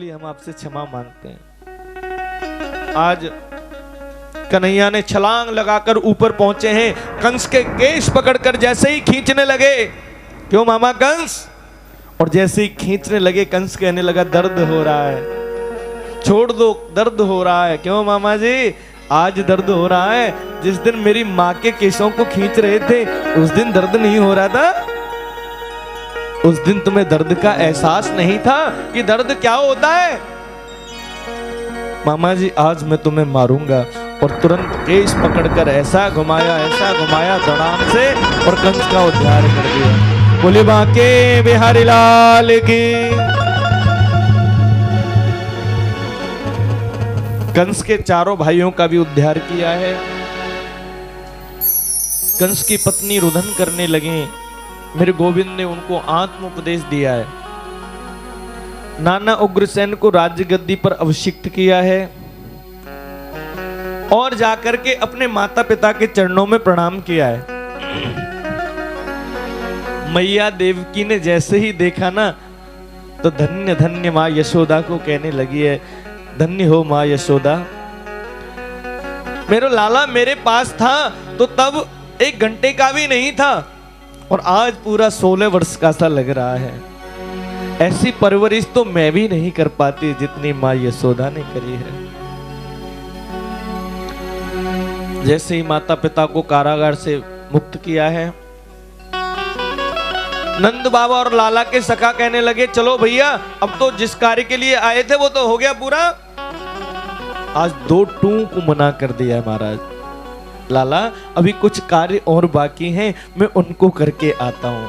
इसलिए हम आपसे क्षमा मांगते हैं। आज कन्हैया ने छलांग लगाकर ऊपर पहुंचे हैं। कंस के केश पकड़कर जैसे ही खींचने लगे, क्यों मामा कंस, और जैसे ही खींचने लगे कंस कहने लगा दर्द हो रहा है, छोड़ दो, दर्द हो रहा है। क्यों मामा जी, आज दर्द हो रहा है, जिस दिन मेरी माँ के केशों को खींच रहे थे उस दिन दर्द नहीं हो रहा था? उस दिन तुम्हें दर्द का एहसास नहीं था कि दर्द क्या होता है? मामा जी आज मैं तुम्हें मारूंगा। और तुरंत केश पकड़कर ऐसा घुमाया धड़ाम से और कंस का उद्धार कर दिया। बोले बांके बिहारी लाल की। कंस के चारों भाइयों का भी उद्धार किया है। कंस की पत्नी रुदन करने लगे, मेरे गोविंद ने उनको आत्मोपदेश दिया है। नाना उग्रसेन को राज्य गद्दी पर अभिषिक्त किया है और जाकर के अपने माता पिता के चरणों में प्रणाम किया है। मैया देवकी ने जैसे ही देखा ना, तो धन्य धन्य माँ यशोदा को कहने लगी है, धन्य हो माँ यशोदा, मेरा लाला मेरे पास था तो तब 1 घंटे का भी नहीं था और आज पूरा 16 वर्ष का सा लग रहा है। ऐसी परवरिश तो मैं भी नहीं कर पाती जितनी माँ यशोदा ने करी है। जैसे ही माता पिता को कारागार से मुक्त किया है, नंद बाबा और लाला के सखा कहने लगे चलो भैया, अब तो जिस कार्य के लिए आए थे वो तो हो गया पूरा। आज 2 टूक मना कर दिया है महाराज। लाला अभी कुछ कार्य और बाकी हैं, मैं उनको करके आता हूं।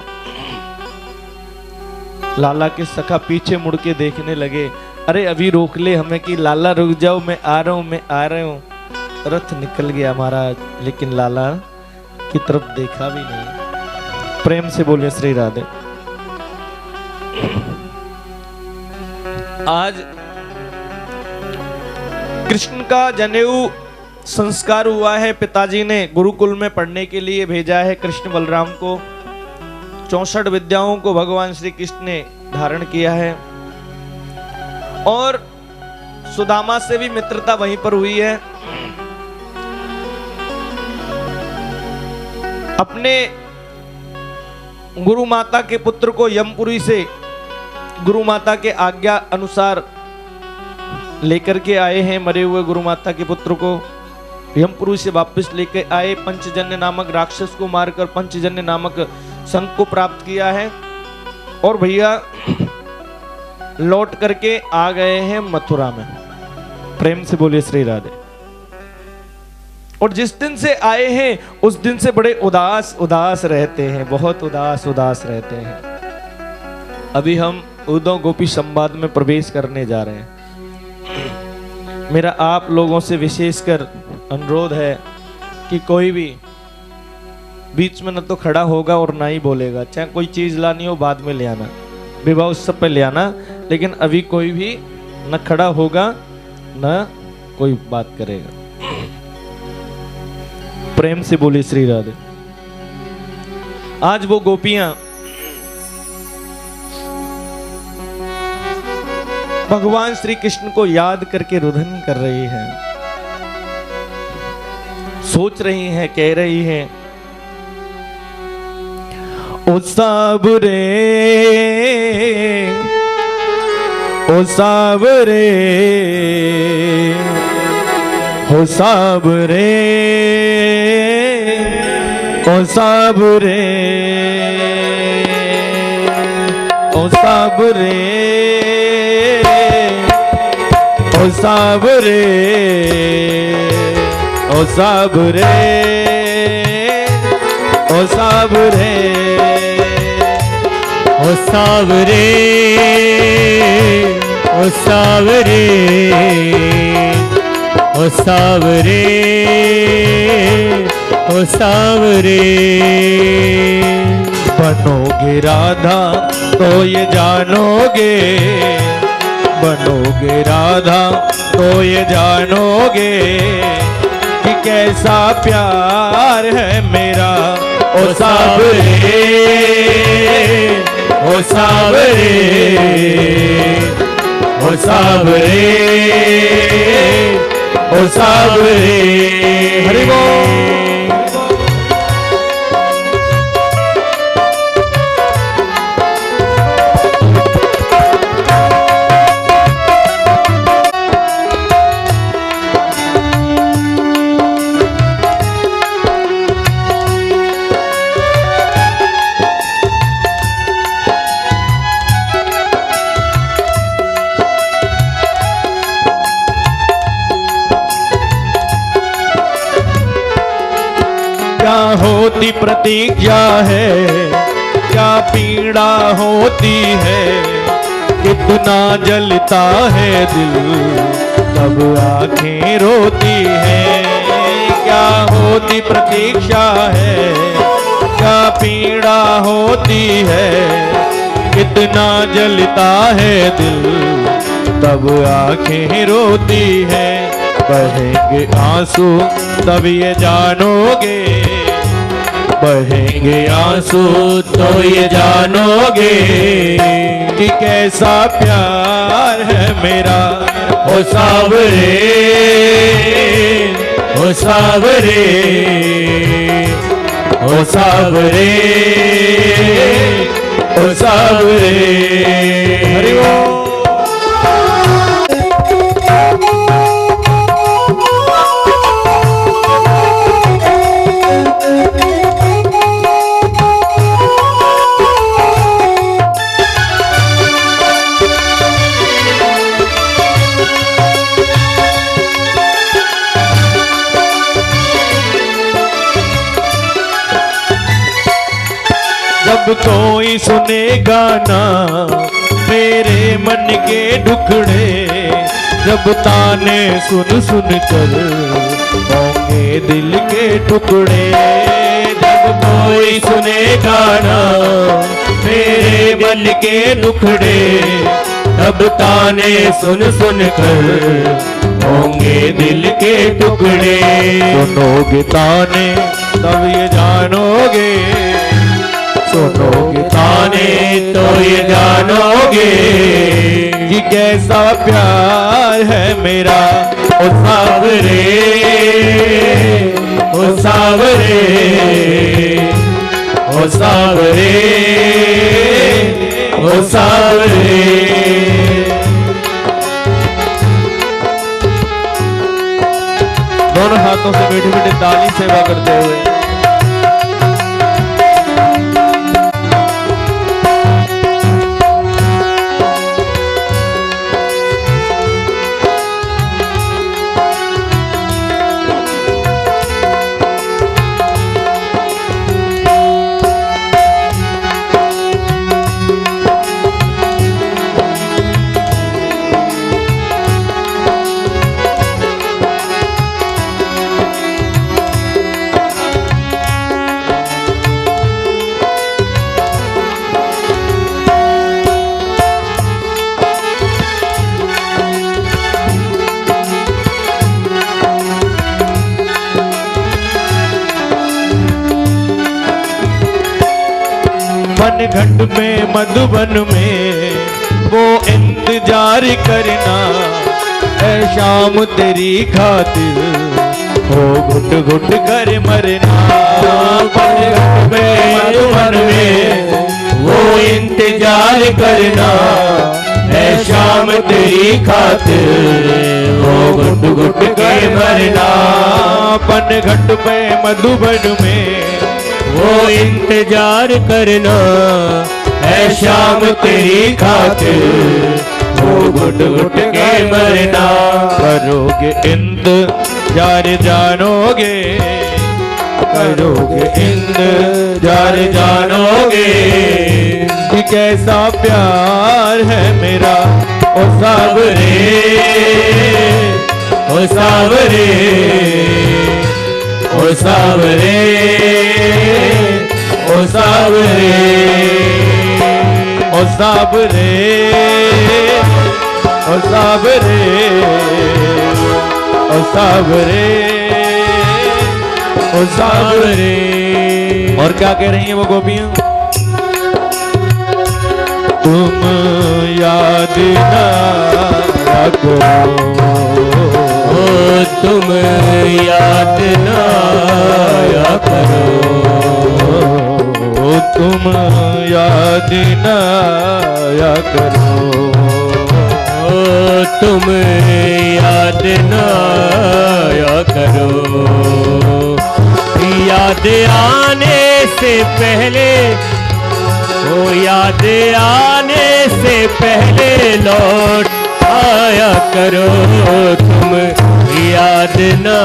लाला के सखा पीछे मुड़ के देखने लगे, अरे अभी रोक ले हमें कि लाला रुक जाओ, मैं आ रहा हूं, मैं आ रहा हूं। रथ निकल गया महाराज, लेकिन लाला की तरफ देखा भी नहीं। प्रेम से बोलिए श्री राधे। आज कृष्ण का जनेऊ संस्कार हुआ है। पिताजी ने गुरुकुल में पढ़ने के लिए भेजा है कृष्ण बलराम को। 64 विद्याओं को भगवान श्री कृष्ण ने धारण किया है और सुदामा से भी मित्रता वहीं पर हुई है। अपने गुरु माता के पुत्र को यमपुरी से गुरु माता के आज्ञा अनुसार लेकर के आए हैं। मरे हुए गुरु माता के पुत्र को यमपुरी से वापस लेकर आए। पंचजन्य नामक राक्षस को मारकर पंचजन्य नामक शंख को प्राप्त किया है और भैया लौट करके आ गए हैं मथुरा में। प्रेम से बोलिए श्री राधे। और जिस दिन से आए हैं उस दिन से बड़े उदास रहते हैं, बहुत उदास रहते हैं। अभी हम उद्धव गोपी संवाद में प्रवेश करने जा रहे हैं। मेरा आप लोगों से विशेषकर अनुरोध है कि कोई भी बीच में न तो खड़ा होगा और ना ही बोलेगा। चाहे कोई चीज लानी हो बाद में ले आना, विवाह उत्सव पे ले आना, लेकिन अभी कोई भी न खड़ा होगा न कोई बात करेगा। प्रेम से बोली श्री राधे। आज वो गोपियां भगवान श्री कृष्ण को याद करके रुदन कर रही हैं, सोच रही हैं, कह रही हैं, ओ साबरे, ओ साबरे, ओ साबरे, ओ साबरे, ओ साबरे, ओ साबरे, ओ साबरे, ओ साबरे, ओ सावरे, ओ सावरे, ओ सावरे, ओ सावरे। बनोगे राधा तो ये जानोगे, बनोगे राधा तो ये जानोगे कि कैसा प्यार है मेरा। ओ सावरे, ओ सावरे, ओ सावरे, ओ सावरे। हरि बोल। क्या होती प्रतीक्षा है, क्या पीड़ा होती है, कितना जलता है दिल तब आंखें रोती है। क्या होती प्रतीक्षा है, क्या पीड़ा होती है, कितना जलता है दिल तब आंखें रोती है। बहेंगे आंसू तब ये जानोगे, बहेंगे आंसू तो ये जानोगे कि कैसा प्यार है मेरा। ओ सावरे, ओ सावरे, ओ सावरे, ओ सावरे। हरि बोल। जब कोई सुनेगा ना मेरे मन के टुकड़े, जब ताने सुन सुन कर होंगे दिल के टुकड़े। जब कोई सुनेगा ना मेरे मन के टुकड़े, तब ताने सुन सुन कर होंगे दिल के टुकड़े। सुनोगे ताने तब ये जानोगे, सुनोगे ताने तो ये जानोगे कि कैसा प्यार है मेरा। ओ सावरे, ओ सावरे, ओ सावरे, ओ सावरे। दोनों हाथों से मीठी मीठी ताली सेवा करते हुए घट में मधुबन में वो इंतजार करना है शाम तेरी खातिर हो घुट घुट कर मरना। घट में मधुबन में वो इंतजार करना है शाम तेरी खातिर हो घुट घुट कर मरना। पन घट में मधुबन में वो इंतजार करना है शाम तेरी खातिर वो घुट घुट के मरना। करोगे इंतजार जानोगे, करोगे इंतजार जानोगे कि कैसा प्यार है मेरा। ओ सावरे, ओ सावरे, ओ सावरे, ओ सावरे, ओ सावरे, ओ सावरे, ओ सावरे, ओ सावरे। और क्या कह रही हैं वो गोपियां? तुम याद ना करो, तुम याद ना करो, तुम याद ना करो, तुम याद ना करो। याद आने से पहले, ओ याद आने से पहले लौट आया करो, तुम याद ना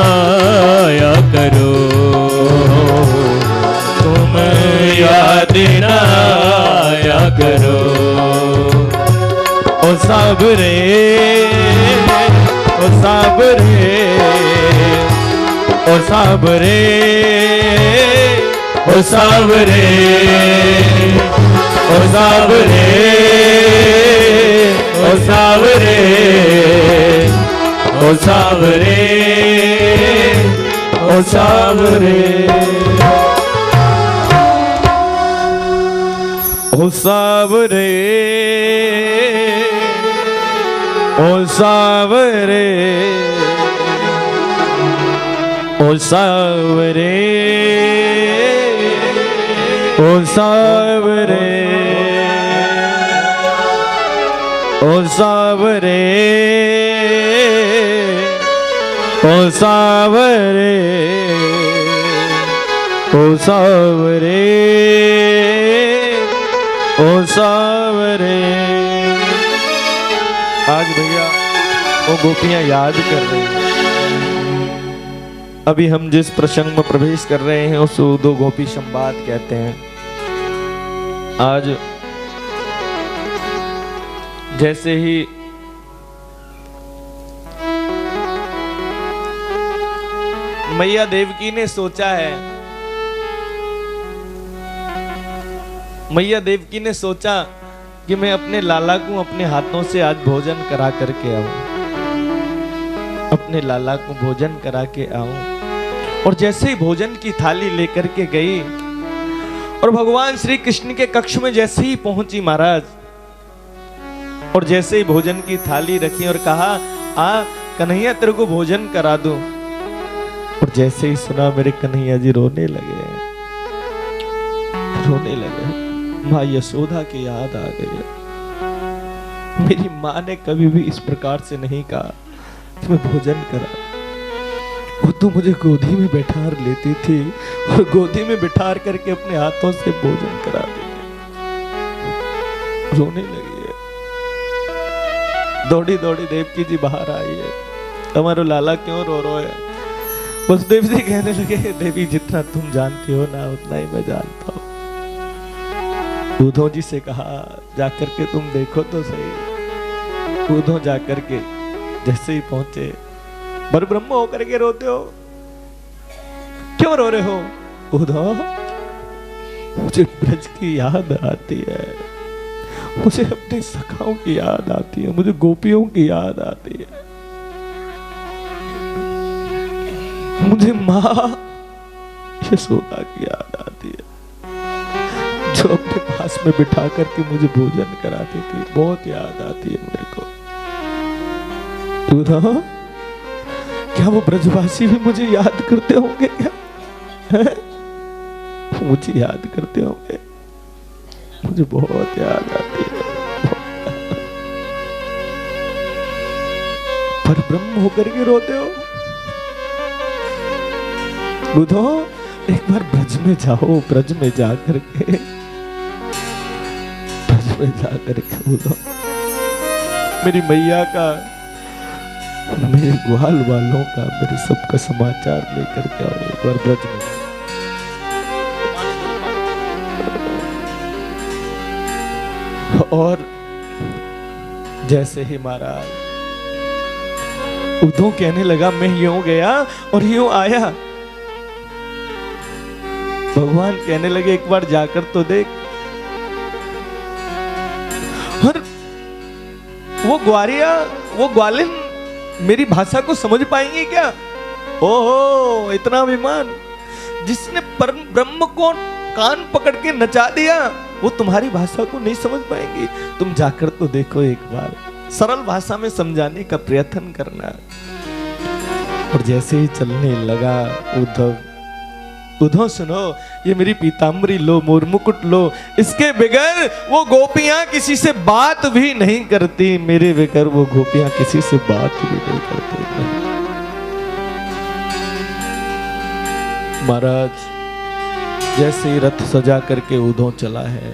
करो, तुम याद ना करो। ओ साबरे, ओ साबरे, ओ साबरे, ओ सावरे, ओ सावरे, ओ सावरे, ओ सावरे, ओ सावरे, ओ साबरे, ओ साबरे, ओ सावरे, ओ सावरे, ओ सावरे, ओ सावरे, ओ सावरे, ओ सावरे। आज भैया वो गोपियां याद कर रही हैं। अभी हम जिस प्रसंग में प्रवेश कर रहे हैं उस दो गोपी संवाद कहते हैं। आज जैसे ही मैया देवकी ने सोचा है, मैया देवकी ने सोचा कि मैं अपने लाला को अपने हाथों से आज भोजन करा करके आऊं, अपने लाला को भोजन करा के आऊं। और जैसे ही भोजन की थाली लेकर के गई और भगवान श्री कृष्ण के कक्ष में जैसे ही पहुंची महाराज, और जैसे ही भोजन की थाली रखी और कहा आ कन्हैया तेरे को भोजन करा दूं, और जैसे ही सुना मेरे कन्हैया जी रोने लगे, रोने लगे। माँ यशोदा की याद आ गई। मेरी माँ ने कभी भी इस प्रकार से नहीं कहा कि मैं भोजन करा, वो तो मुझे गोदी में बैठा लेती थी और गोदी में बिठा करके अपने हाथों से भोजन करा देती। रोने लगी है। दौड़ी दौड़ी देवकी जी बाहर आई है, तुम्हारो लाला क्यों रो रो है? वसुदेव जी कहने लगे देवी जितना तुम जानती हो ना उतना ही मैं जानता हूँ। उद्धव जी से कहा जाकर के तुम देखो तो सही। उद्धव जाकर के जैसे ही पहुंचे, पर ब्रह्म होकर के रोते हो, क्यों रो रहे हो? उद्धव मुझे ब्रज की याद आती है, मुझे अपने सखाओं की याद आती है, मुझे गोपियों की याद आती है, मुझे माँ यशोदा की याद आती है जो अपने पास में बिठा करके मुझे भोजन कराती थी, बहुत याद आती है मेरे को। उद्धव क्या वो ब्रजवासी भी मुझे याद करते होंगे क्या? है? मुझे याद करते होंगे, मुझे बहुत याद आती है। पर ब्रह्म होकर के रोते हो। उद्धव एक बार ब्रज में जाओ, ब्रज में जाकर के, ब्रज में जाकर के उद्धव मेरी मैया का, मेरे ग्वाल वालों का, मेरे सबका समाचार लेकर के आओ एक बार ब्रज में। और जैसे ही महाराज उद्धव कहने लगा मैं यूं गया और यूं आया, भगवान कहने लगे एक बार जाकर तो देख। और वो ग्वारिया, वो ग्वालिन मेरी भाषा को समझ पाएंगे क्या? ओहो इतना अभिमान, जिसने परम ब्रह्म को कान पकड़ के नचा दिया, वो तुम्हारी भाषा को नहीं समझ पाएंगे। तुम जाकर तो देखो एक बार, सरल भाषा में समझाने का प्रयत्न करना। और जैसे ही चलने लगा उद्धव, उद्धव सुनो, ये मेरी पीताम्बरी लो, मोर मुकुट लो, इसके बगैर वो गोपियां किसी से बात भी नहीं करती, मेरे बगैर वो गोपियां किसी से बात भी नहीं करती। महाराज जैसे ही रथ सजा करके उद्धव चला है,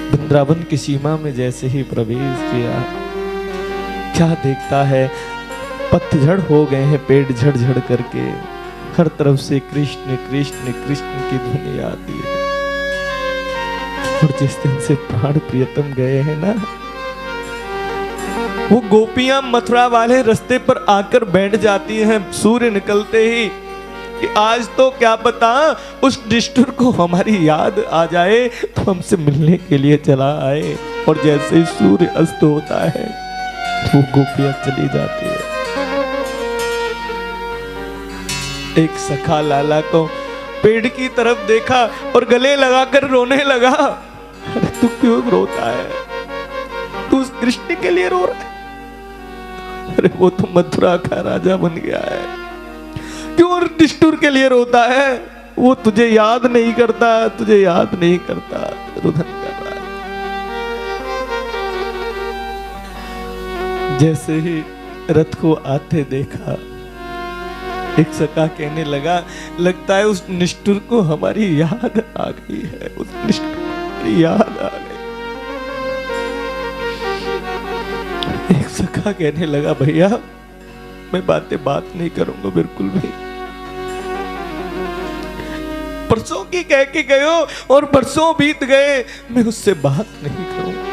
वृंदावन की सीमा में जैसे ही प्रवेश किया, क्या देखता है, पतझड़ हो गए हैं, पेड़ झड़ झड़ करके, हर तरफ से कृष्ण कृष्ण कृष्ण की ध्वनि आती है। और जिस दिन से प्राण प्रियतम गए हैं ना, वो गोपियां मथुरा वाले रास्ते पर आकर बैठ जाती हैं सूर्य निकलते ही, कि आज तो क्या पता उस निष्ठुर को हमारी याद आ जाए तो हमसे मिलने के लिए चला आए। और जैसे ही सूर्य अस्त होता है वो गोपियां चली जाती है। एक सखा लाला को पेड़ की तरफ देखा और गले लगाकर रोने लगा। अरे तू क्यों रोता है? तू उस कृष्ण के लिए रो रहा है? अरे वो तो मथुरा का राजा बन गया है, क्यों निष्ठुर के लिए रोता है? वो तुझे याद नहीं करता, तुझे याद नहीं करता, रुदन कर रहा है। जैसे ही रथ को आते देखा, एक सखा कहने लगा, लगता है उस निष्ठुर को हमारी याद आ गई है, उस निष्ठुर की याद आ गई। एक सखा कहने लगा, भैया मैं बात नहीं करूंगा बिल्कुल भी, परसों की कह के गयो और परसों बीत गए, मैं उससे बात नहीं करूंगा।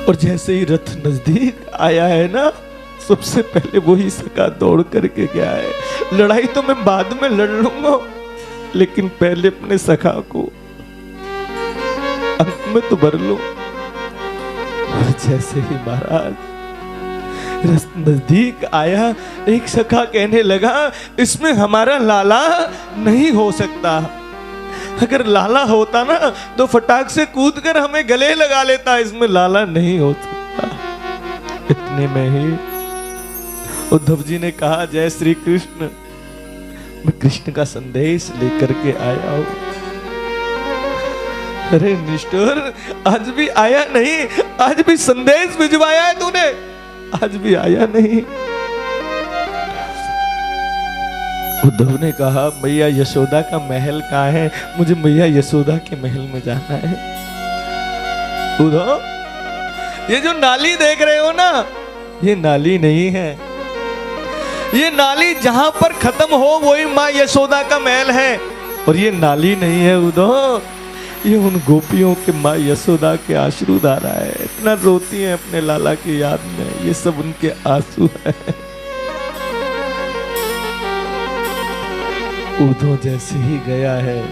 और जैसे ही रथ नजदीक आया है ना, सबसे पहले वही सखा दौड़ करके गया है। लड़ाई तो मैं बाद में लड़ लूंगा, लेकिन पहले अपने सखा को अंक में तो भर लूं। जैसे ही महाराज नजदीक आया, एक सखा कहने लगा, इसमें हमारा लाला नहीं हो सकता। अगर लाला होता ना तो फटाक से कूद कर हमें गले लगा लेता, इसमें लाला नहीं हो सकता। इतने में ही उद्धव जी ने कहा, जय श्री कृष्ण, मैं कृष्ण का संदेश लेकर के आया हूं। अरे निष्ठुर, आज भी आया नहीं, आज भी संदेश भिजवाया है तूने, आज भी आया नहीं। उद्धव ने कहा, मैया यशोदा का महल कहाँ है? मुझे मैया यशोदा के महल में जाना है। उद्धव, ये जो नाली देख रहे हो ना, ये नाली नहीं है, ये नाली जहां पर खत्म हो वही माँ यशोदा का महल है। और ये नाली नहीं है उद्धव, ये उन गोपियों के माँ यशोदा के आश्रुधारा है। इतना रोती हैं अपने लाला की याद में, ये सब उनके आंसू है। उद्धव जैसे ही गया है,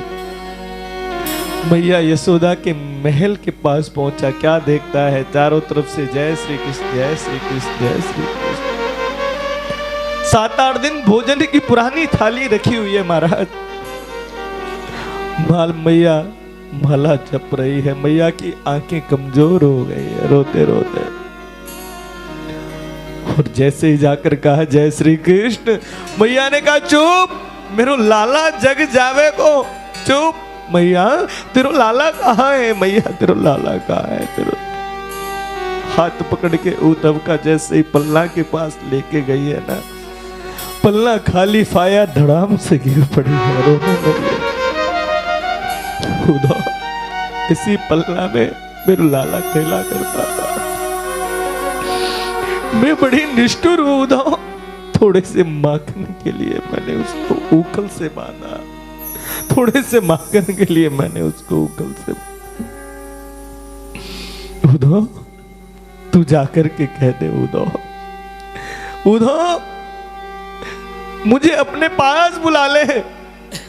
मैया यशोदा के महल के पास पहुंचा, क्या देखता है, चारों तरफ से जय श्री कृष्ण जय श्री कृष्ण जय श्री कृष्ण। 7-8 दिन भोजन की पुरानी थाली रखी हुई है महाराज। मैया माला जप रही है, मैया की आंखें कमजोर हो गई है रोते रोते। और जैसे ही जाकर कहा जय श्री कृष्ण, मैया ने कहा चुप, मेरो लाला जग जावे को, चुप। मैया तेरो लाला कहाँ है? मैया तेरो लाला कहाँ है? तेरो हाथ पकड़ के उद्धव का जैसे ही पल्ला के पास लेके गई है ना, पल्ला खाली फाया धड़ाम से गिर पड़ी है, रोने लगी। उद्धव इसी पल्ला में मेरा लाला खेला करता था, मैं बड़ी निष्ठुर हूं उद्धव। थोड़े से माखन के लिए मैंने उसको ऊखल से बांधा, थोड़े से माखन के लिए मैंने उसको ऊखल से। उद्धव तू जाकर के कह दे, उद्धव उद्धव मुझे अपने पास बुला ले,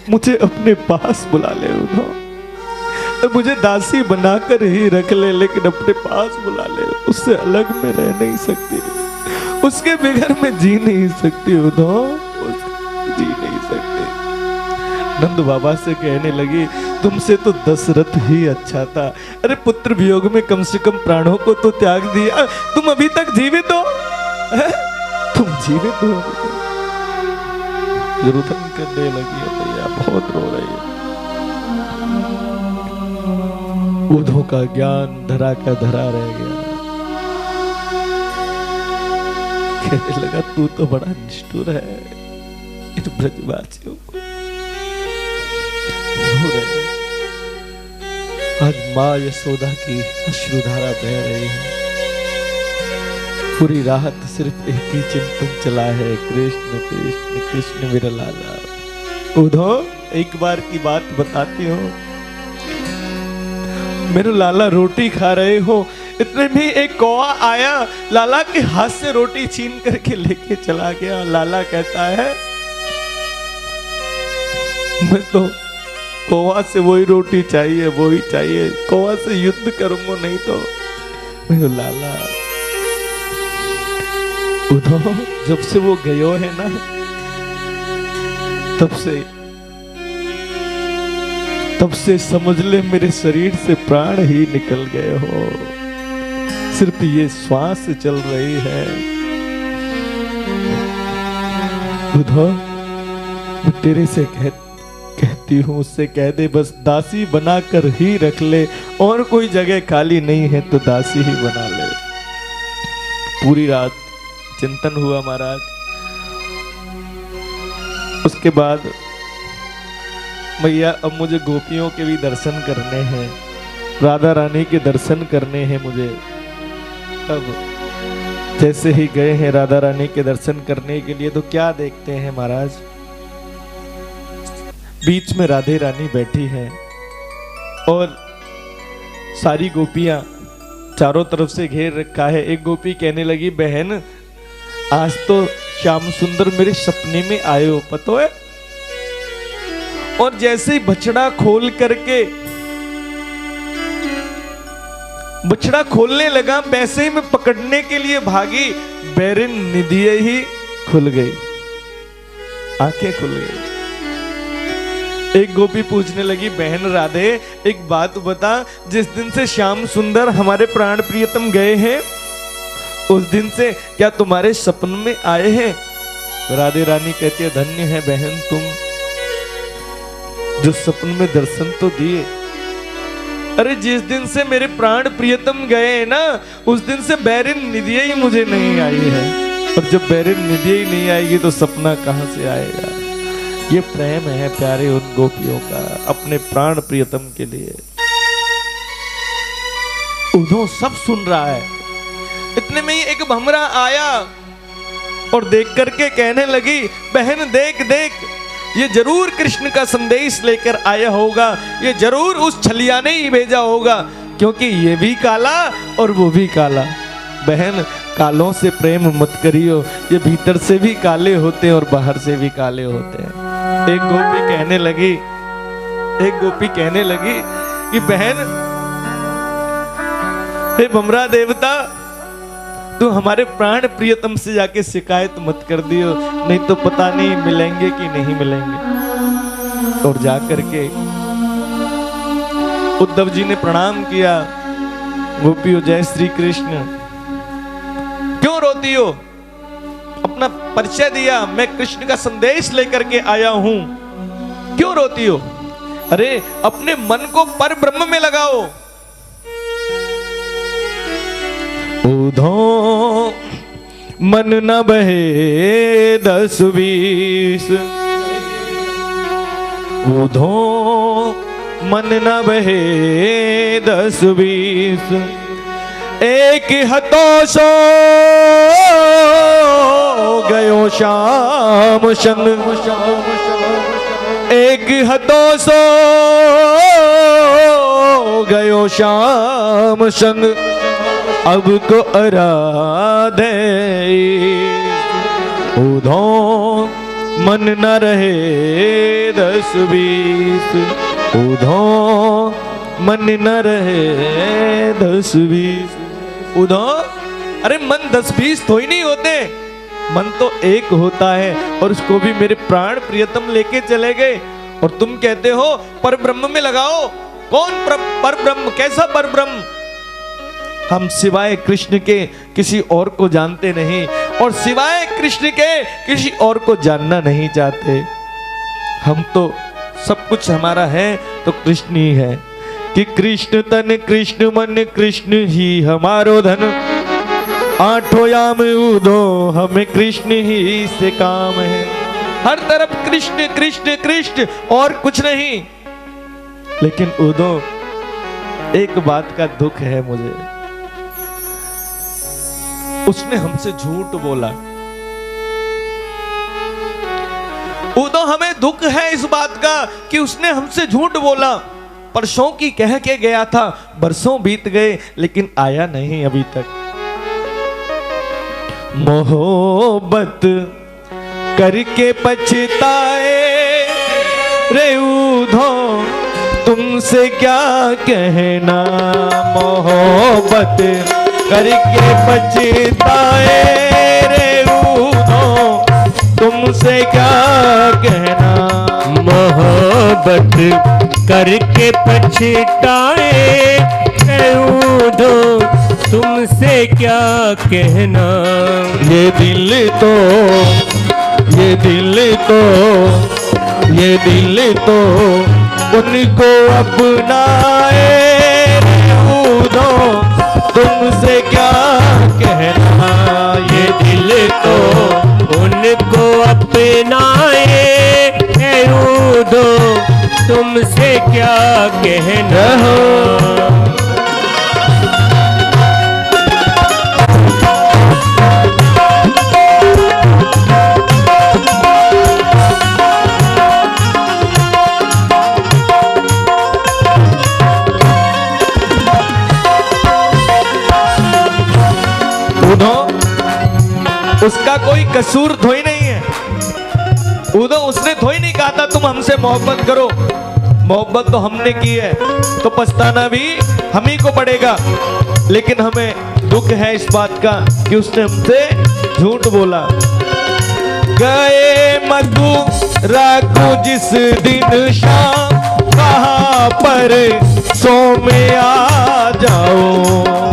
मुझे अपने पास बुला ले उद्धव। मुझे दासी बनाकर ही रख ले, लेकिन अपने पास बुला ले। उससे अलग में रह नहीं सकती, उसके बगैर मैं जी नहीं सकती उद्धव, जी नहीं सकती। नंद बाबा से कहने लगी, तुमसे तो दशरथ ही अच्छा था। अरे पुत्र वियोग में कम से कम प्राणों को तो त्याग दिया, तुम अभी तक जीवित हो, तुम जीवित हो। रुदन करने लगी है भैया, बहुत रो रही है। उधो का ज्ञान धरा का धरा रह गया। कहने लगा, तू तो बड़ा निष्ठुर है, इन ब्रजवासियों को रो रहे। आज माँ यशोदा की अश्रुधारा बह रही है। पूरी रात सिर्फ एक ही चिंतन चला है, कृष्ण कृष्ण कृष्ण मेरा लाला। उधो एक बार की बात बताती हूँ, मेरे लाला रोटी खा रहे हो, इतने में एक कौवा आया, लाला के हाथ से रोटी छीन करके लेके चला गया। लाला कहता है, मैं तो कौवा से वही रोटी चाहिए, वही चाहिए, कौवा से युद्ध करूंगा नहीं तो। मेरे लाला उधो जब से वो गयो है ना, तब से समझ ले मेरे शरीर से प्राण ही निकल गए हो, सिर्फ ये श्वास चल रही है। उधो मैं तेरे से कहती हूँ, उससे कह दे बस दासी बनाकर ही रख ले, और कोई जगह खाली नहीं है तो दासी ही बना ले। पूरी रात चिंतन हुआ महाराज। उसके बाद भैया अब मुझे गोपियों के भी दर्शन करने हैं, राधा रानी के दर्शन करने हैं मुझे। अब जैसे ही गए हैं राधा रानी के दर्शन करने के लिए, तो क्या देखते हैं महाराज, बीच में राधे रानी बैठी हैं और सारी गोपियां चारों तरफ से घेर रखा है। एक गोपी कहने लगी, बहन आज तो श्याम सुंदर मेरे सपने में आए हो, पता है। और जैसे ही बछड़ा खोल करके बछड़ा खोलने लगा, वैसे ही मैं पकड़ने के लिए भागी, बैरिन निधिये ही खुल गई, आंखें खुल गई। एक गोपी पूछने लगी, बहन राधे एक बात बता, जिस दिन से श्याम सुंदर हमारे प्राण प्रियतम गए हैं, उस दिन से क्या तुम्हारे सपन में आए हैं? राधे रानी कहती है, धन्य है बहन तुम, जो सपन में दर्शन तो दिए। अरे जिस दिन से मेरे प्राण प्रियतम गए ना, उस दिन से बैरिन निधिये ही मुझे नहीं आई है, और जब बैरिन निधिये ही नहीं आएगी तो सपना कहां से आएगा। ये प्रेम है प्यारे उन गोपियों का अपने प्राण प्रियतम के लिए। उधो सब सुन रहा है। इतने में ही एक भमरा आया और देख करके कहने लगी, बहन देख देख, ये जरूर कृष्ण का संदेश लेकर आया होगा, ये जरूर उस छलिया ने ही भेजा होगा, क्योंकि ये भी काला और वो भी काला। बहन कालों से प्रेम मत करियो, ये भीतर से भी काले होते हैं और बाहर से भी काले होते हैं। एक गोपी कहने लगी कि बहन हे भमरा देवता, तू हमारे प्राण प्रियतम से जाके शिकायत मत कर दियो, नहीं तो पता नहीं मिलेंगे कि नहीं मिलेंगे। और जाकर के उद्धव जी ने प्रणाम किया, गोपियों जय श्री कृष्ण, क्यों रोती हो? अपना परिचय दिया, मैं कृष्ण का संदेश लेकर के आया हूं, क्यों रोती हो? अरे अपने मन को पर ब्रह्म में लगाओ। उधो मन न बहे 10-20, उधो मन न बहे 10-20, एक हतो सो गयो श्याम संग, एक हतो सो गयो श्याम संग, अब को आराधे। उधो मन न रहे 10-20, उधो मन न रहे 10-20। उधो अरे मन 10-20 तो ही नहीं होते, मन तो एक होता है, और उसको भी मेरे प्राण प्रियतम लेके चले गए। और तुम कहते हो पर ब्रह्म में लगाओ। कौन पर ब्रह्म? कैसा पर ब्रह्म? हम सिवाय कृष्ण के किसी और को जानते नहीं और सिवाय कृष्ण के किसी और को जानना नहीं चाहते। हम तो सब कुछ हमारा है तो कृष्ण ही है कि कृष्ण तन कृष्ण मन कृष्ण ही हमारो धन, आठों याम उदो हमें कृष्ण ही से काम है। हर तरफ कृष्ण कृष्ण कृष्ण और कुछ नहीं। लेकिन उदो एक बात का दुख है मुझे, उसने हमसे झूठ बोला। उदो हमें दुख है इस बात का कि उसने हमसे झूठ बोला। परसों की कह के गया था, बरसों बीत गए लेकिन आया नहीं अभी तक। मोहब्बत करके पछताए रे उधो तुमसे क्या कहना, मोहब्बत करके पछताए रे उधो तुमसे क्या कहना, मोहब्बत करके पछताए रे उधो तुमसे क्या कहना। ये दिल तो ये दिल तो उनको अपनाए उदो तुमसे क्या कहना, ये दिल तो उनको अपनाए उदो तुमसे क्या कहना। उसका कोई कसूर थोड़ी नहीं है। उदो उसने थोड़ी नहीं कहा था तुम हमसे मोहब्बत करो। मोहब्बत तो हमने की है तो पछताना भी हम ही को पड़ेगा। लेकिन हमें दुख है इस बात का कि उसने हमसे झूठ बोला। गए मथुरा को जिस दिन शाम, कहाँ पर सो में आ जाओ।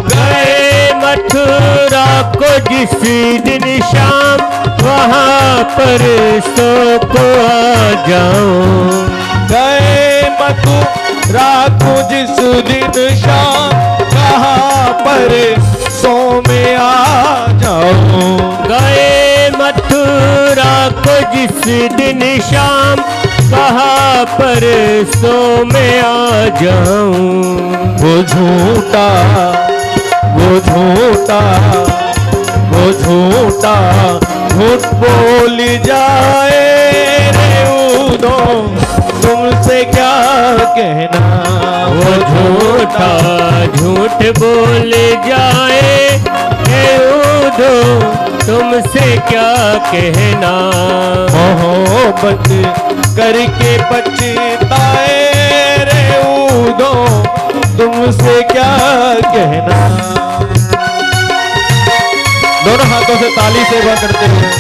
गए मथुरा को जिस दिन शाम, वहाँ पर सो को आ जाओ। गए मथुरा को जिस दिन शाम, कहाँ पर सो में आ जाओ। गए मथुरा को जिस दिन शाम, कहाँ पर सो में आ जाऊं। वो झूठा झूठ बोल जाए रे उदो तुमसे क्या कहना। वो झूठा झूठ बोल जाए हे उदो तुमसे क्या कहना। मोहब्बत करके पछताए रे उदो तुमसे क्या कहना। दोनों हाथों से ताली सेवा करते हुए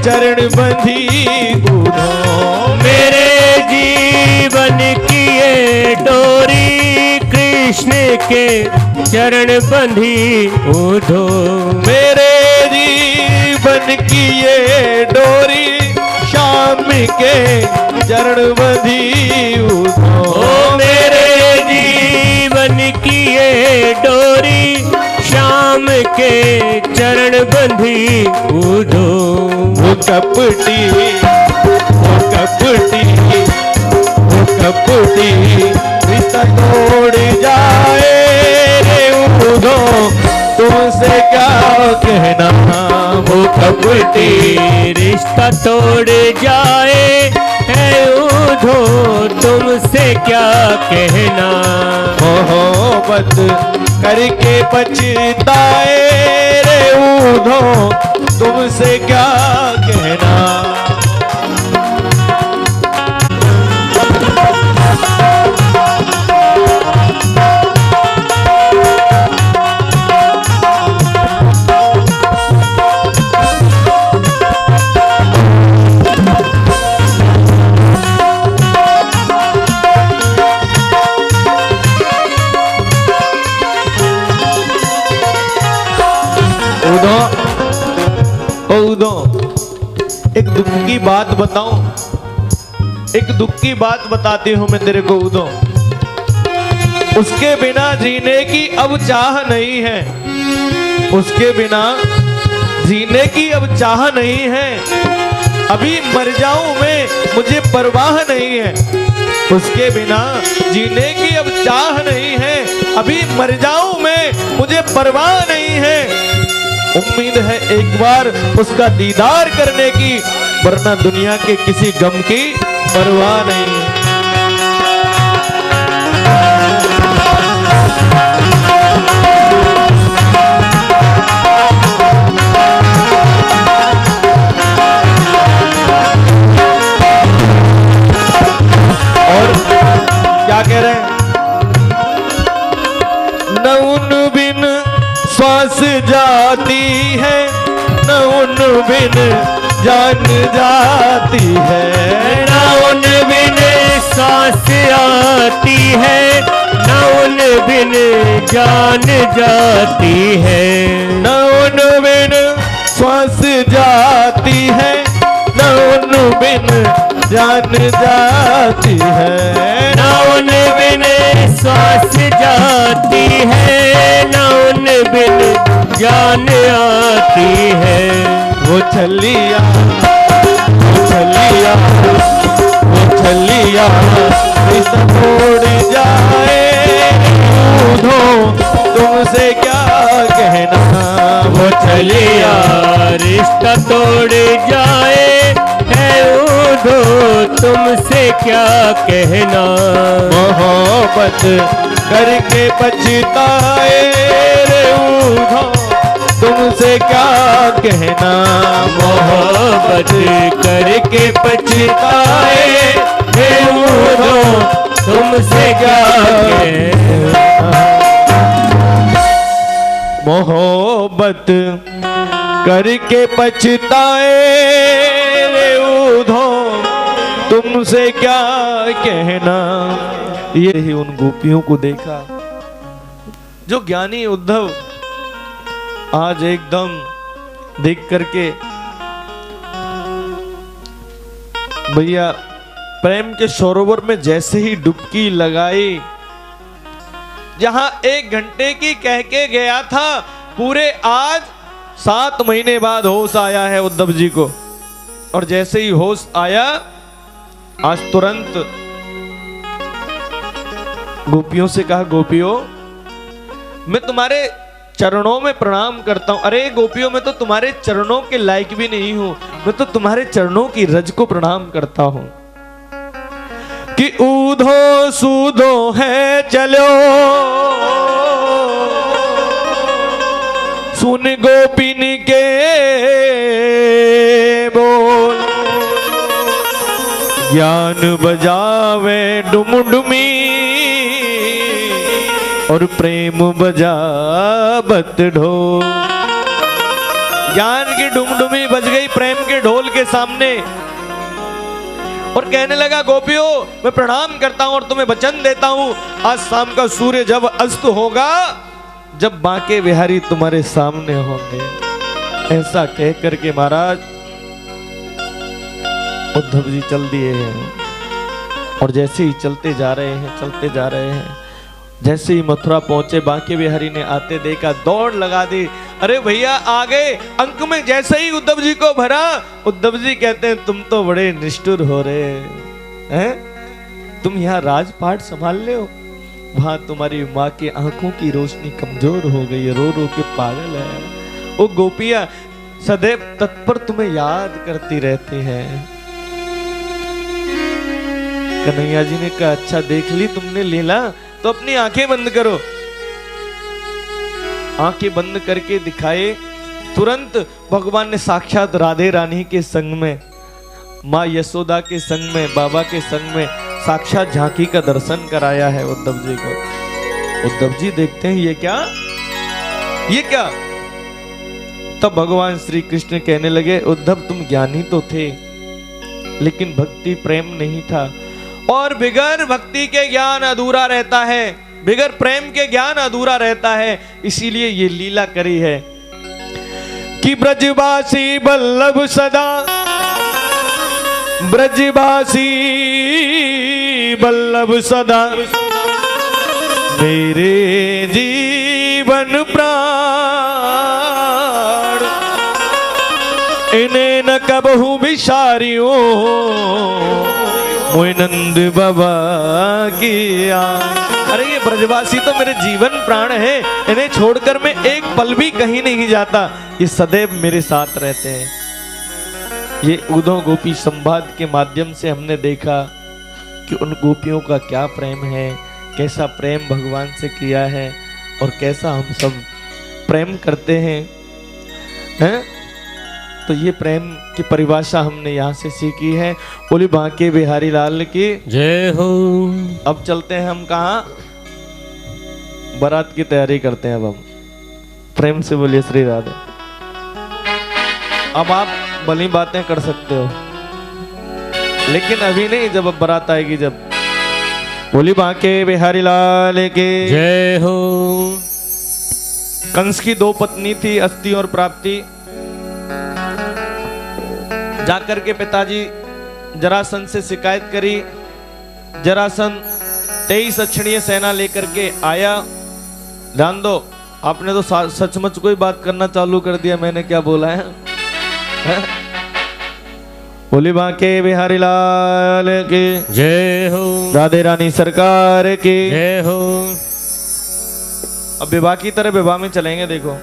चरण बंधी उधो। मेरे जीवन की ये डोरी कृष्ण के चरण बंधी उधो। मेरे जीवन की ये डोरी श्याम के चरण बंधी उधो। मेरे जीवन की ये डोरी श्याम के चरण बंधी उधो। वो कपटी कपटी रिश्ता तोड़ जाए रे उधो तुमसे क्या कहना। वो कपटी रिश्ता तोड़ जाए है उधो तुमसे क्या कहना। मोहब्बत करके पछताए रे उधो तुमसे क्या कहना। उदो एक दुख की बात बताऊं, एक दुख की बात बताती हूं मैं तेरे को उदो। उसके बिना जीने की अब चाह नहीं है, उसके बिना जीने की अब चाह नहीं है। अभी मर जाऊं मैं मुझे परवाह नहीं है, उसके बिना जीने की अब चाह नहीं है। अभी मर जाऊं मैं मुझे परवाह नहीं है। उम्मीद है एक बार उसका दीदार करने की, वरना दुनिया के किसी गम की परवाह नहीं। और क्या कह रहे हैं? न उन बिन श्वास जाती है, न उन बिन जान जाती है। न उन बिन सांस आती है, न उन बिन जान जाती है। न उन बिन श्वास जाती है, न उन बिन जान जाती है। न उन बिन सांस जाती है, न उन बिन जान आती है। वो छलिया, वो छलिया, वो छलिया रिश्ता तोड़ जाए उधो तुमसे क्या कहना। वो छलिया रिश्ता तोड़ जाए है उधो तुमसे क्या कहना। मोहब्बत करके पछताए रे उधो तुमसे क्या कहना। मोहब्बत करके पछताए हे उधो तुमसे क्या कहना। मोहब्बत करके पछताए रे उधो तुमसे क्या कहना। ये ही उन गोपियों को देखा जो ज्ञानी उद्धव आज एकदम देख करके भैया प्रेम के सरोवर में जैसे ही डुबकी लगाई, जहां 1 घंटे की कह के गया था, पूरे आज 7 महीने बाद होश आया है उद्धव जी को। और जैसे ही होश आया, आज तुरंत गोपियों से कहा, गोपियों मैं तुम्हारे चरणों में प्रणाम करता हूं। अरे गोपियों मैं तो तुम्हारे चरणों के लायक भी नहीं हूं, मैं तो तुम्हारे चरणों की रज को प्रणाम करता हूं। कि ऊधो सूधो है चलो सुन गोपिन के बोल, ज्ञान बजावे डुमडुमी और प्रेम बजावत ढोल। ज्ञान की डुमडुमी बज गई प्रेम के ढोल के सामने और कहने लगा, गोपियों मैं प्रणाम करता हूं और तुम्हें वचन देता हूं, आज शाम का सूर्य जब अस्त होगा, जब बांके बिहारी तुम्हारे सामने होंगे। ऐसा कह करके महाराज उद्धव जी चल दिए हैं। और जैसे ही चलते जा रहे हैं, चलते जा रहे हैं, जैसे ही मथुरा पहुंचे, बांके बिहारी ने आते देखा, दौड़ लगा दी। अरे भैया आ गए। अंक में जैसे ही उद्धव जी को भरा, उद्धव जी कहते हैं तुम तो बड़े निष्ठुर हो रहे हैं, तुम यहाँ राजपाट संभाल ले हो, वहां तुम्हारी माँ की आंखों की रोशनी कमजोर हो गई है, रो रो के पागल है। वो गोपियां सदैव तत्पर तुम्हें याद करती रहती हैं। कन्हैया जी ने कहा अच्छा देख ली तुमने लीला, तो अपनी आंखें बंद करो। आंखें बंद करके दिखाए, तुरंत भगवान ने साक्षात राधे रानी के संग में, माँ यशोदा के संग में, बाबा के संग में साक्षात झांकी का दर्शन कराया है उद्धव जी को। उद्धव जी देखते हैं ये क्या, ये क्या। तब भगवान श्री कृष्ण कहने लगे उद्धव तुम ज्ञानी तो थे, लेकिन भक्ति प्रेम नहीं था, और बिगर भक्ति के ज्ञान अधूरा रहता है, बिगर प्रेम के ज्ञान अधूरा रहता है। इसीलिए ये लीला करी है कि ब्रजवासी बल्लभ सदा, ब्रजवासी बल्लभ सदा, मेरे जीवन प्राण, इन्हें न कबहू बिसारियो, मोय नंद बाबा की आन। अरे ये ब्रजवासी तो मेरे जीवन प्राण है, इन्हें छोड़कर मैं एक पल भी कहीं नहीं जाता, ये सदैव मेरे साथ रहते हैं। ये उद्धव गोपी संवाद के माध्यम से हमने देखा कि उन गोपियों का क्या प्रेम है, कैसा प्रेम भगवान से किया है, और कैसा हम सब प्रेम करते हैं? तो ये प्रेम की परिभाषा हमने यहाँ से सीखी है। बोली बांके बिहारी लाल की जय हो। अब चलते हैं हम कहाँ, बारात की तैयारी करते हैं। अब हम प्रेम से बोलिए श्री राधे। अब आप भली बातें कर सकते हो, लेकिन अभी नहीं, जब अब बारात आएगी जब। बोली बांके बिहारी लाल की जय हो। कंस की दो पत्नी थी, अस्ति और प्राप्ति। जाकर के पिताजी जरासंध से शिकायत करी। जरासंध 23 अक्षणीय सेना लेकर के आया। ध्यान दो, आपने तो सचमुच कोई बात करना चालू कर दिया, मैंने क्या बोला है? बोली बांके बिहारी लाल की जय हो। राधे रानी सरकार की जय हो। अब विवाह की तरह विवाह में चलेंगे। देखो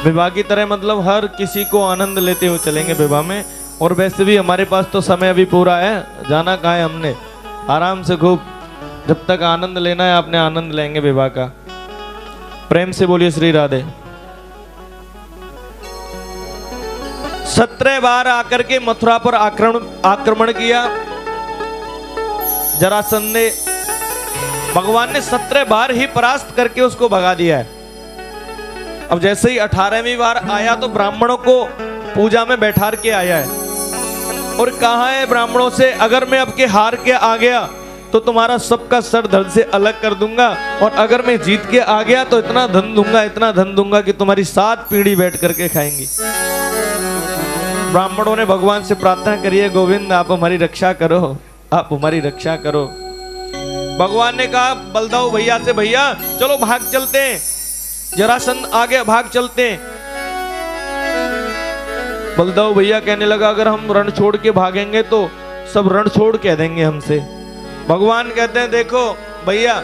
विवाह की तरह मतलब हर किसी को आनंद लेते हुए चलेंगे विवाह में। और वैसे भी हमारे पास तो समय अभी पूरा है, जाना कहाँ है हमने, आराम से खूब जब तक आनंद लेना है आपने आनंद लेंगे विवाह का। प्रेम से बोलिए श्री राधे। 17 बार आकर के मथुरा पर आक्रमण किया जरासंध ने। भगवान ने 17 बार ही परास्त करके उसको भगा दिया है। अब जैसे ही 18वीं बार आया तो ब्राह्मणों को पूजा में बैठार के आया है, और कहा है ब्राह्मणों से अगर मैं अब के हार के आ गया तो तुम्हारा सबका सर धड़ से अलग कर दूंगा, और अगर मैं जीत के आ गया तो इतना धन दूंगा, इतना धन दूंगा कि तुम्हारी 7 पीढ़ी बैठ करके खाएंगी। ब्राह्मणों ने भगवान से प्रार्थना करी है, गोविंद आप हमारी रक्षा करो, आप हमारी रक्षा करो। भगवान ने कहा बलदाऊ भैया से, भैया चलो भाग चलते हैं, जरासंध आ गया, भाग चलते हैं। बलदाऊ भैया कहने लगा अगर हम रण छोड़ के भागेंगे तो सब रण छोड़ कह देंगे हमसे। भगवान कहते हैं देखो भैया,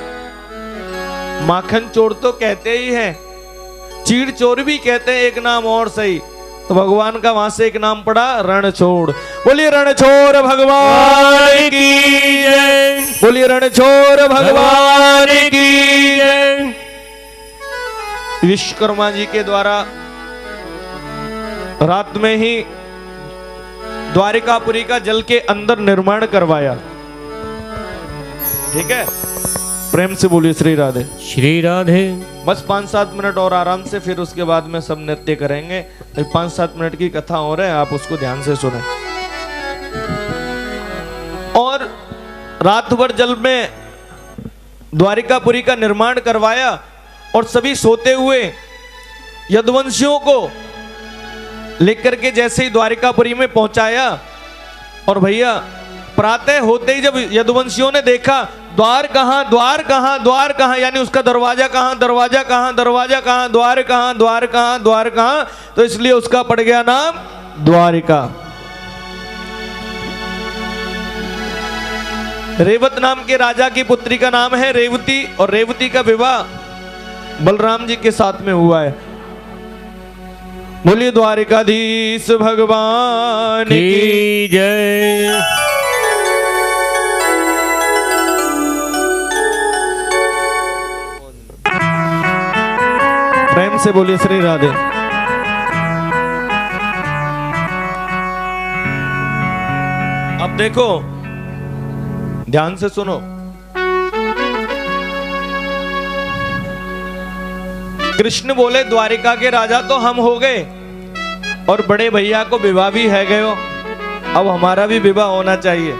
माखन चोर तो कहते ही हैं, चीड़ चोर भी कहते हैं, एक नाम और सही। तो भगवान का वहां से एक नाम पड़ा रणछोड़। बोलिए रणछोड़ भगवान की जय, बोलिए रणछोड़ भगवान की जय। विश्वकर्मा जी के द्वारा रात में ही द्वारिकापुरी का जल के अंदर निर्माण करवाया। ठीक है, प्रेम से बोलिए श्री राधे। श्री राधे। बस 5-7 मिनट और आराम से, फिर उसके बाद में सब नृत्य करेंगे। 5-7 मिनट की कथा हो रहा है, आप उसको ध्यान से सुने। और रात भर जल में द्वारिकापुरी का निर्माण करवाया, और सभी सोते हुए यदुवंशियों को लेकर के जैसे ही द्वारिकापुरी में पहुंचाया, और भैया प्रातः होते ही जब यदुवंशियों ने देखा द्वार कहाँ, द्वार कहाँ, द्वार कहाँ, यानी उसका दरवाजा कहाँ, दरवाजा कहाँ, दरवाजा कहाँ, द्वार कहाँ, द्वार कहाँ, द्वार कहाँ, तो इसलिए उसका पड़ गया नाम द्वारिका। रेवत नाम के राजा की पुत्री का नाम है रेवती, और रेवती का विवाह बलराम जी के साथ में हुआ है। बोलिए द्वारिकाधीश भगवान की जय। प्रेम से बोलिए श्री राधे। अब देखो, ध्यान से सुनो। कृष्ण बोले द्वारिका के राजा तो हम हो गए, और बड़े भैया को विवाह भी है गयो, अब हमारा भी विवाह होना चाहिए।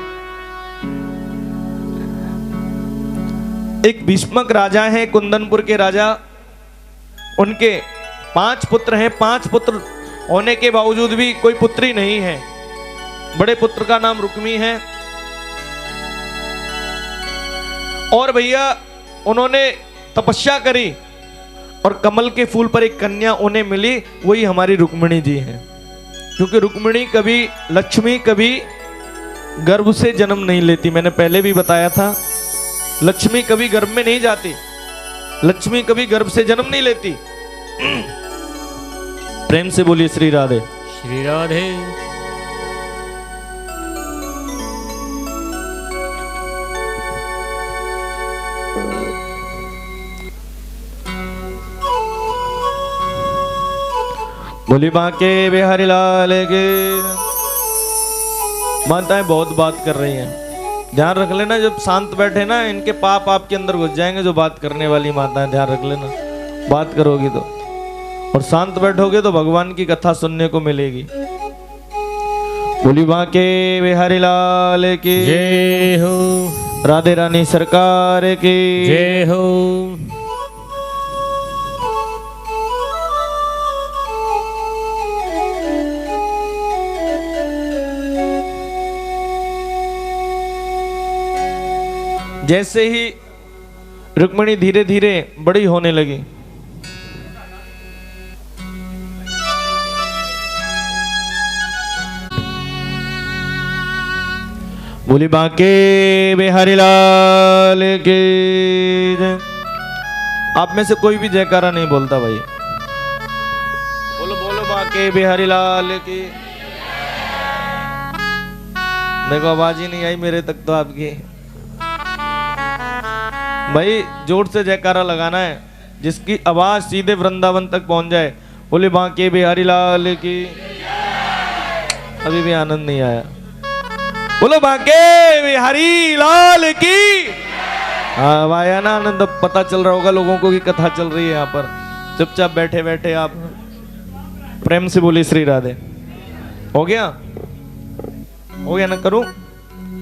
एक भीष्मक राजा हैं, कुंदनपुर के राजा, उनके 5 पुत्र हैं। 5 पुत्र होने के बावजूद भी कोई पुत्री नहीं है। बड़े पुत्र का नाम रुक्मी है, और भैया उन्होंने तपस्या करी और कमल के फूल पर एक कन्या उन्हें मिली, वही हमारी रुक्मिणी जी हैं। क्योंकि रुक्मिणी कभी, लक्ष्मी कभी गर्भ से जन्म नहीं लेती, मैंने पहले भी बताया था। लक्ष्मी कभी गर्भ में नहीं जाती, लक्ष्मी कभी गर्भ से जन्म नहीं लेती। प्रेम से बोलिए श्री राधे। श्री राधे। बोली बांके बिहारी लाल के। माताएं बहुत बात कर रही हैं, ध्यान रख लेना। जब शांत बैठे ना, इनके पाप आपके अंदर घुस जाएंगे। जो बात करने वाली माताएं, ध्यान रख लेना। बात करोगी तो, और शांत बैठोगे तो भगवान की कथा सुनने को मिलेगी। बोली बांके बिहारी लाल की जय हो। राधे रानी सरकार की जय हो। जैसे ही रुक्मिणी धीरे धीरे बड़ी होने लगी, बोली बांके बिहारी लाल की जय। आप में से कोई भी जयकारा नहीं बोलता भाई, बोलो बोलो बांके बिहारी लाल की। देखो आवाज ही नहीं आई मेरे तक तो आपकी। भाई जोर से जयकारा लगाना है, जिसकी आवाज सीधे वृंदावन तक पहुंच जाए। बोले बांके बिहारी लाल की। अभी भी आनंद नहीं आया। बोलो बांके बिहारी लाल की। हाँ आया ना आनंद। अब पता चल रहा होगा लोगों को कि कथा चल रही है यहाँ पर। चुपचाप बैठे बैठे आप प्रेम से बोलिए श्री राधे। हो गया, हो गया ना? करूं?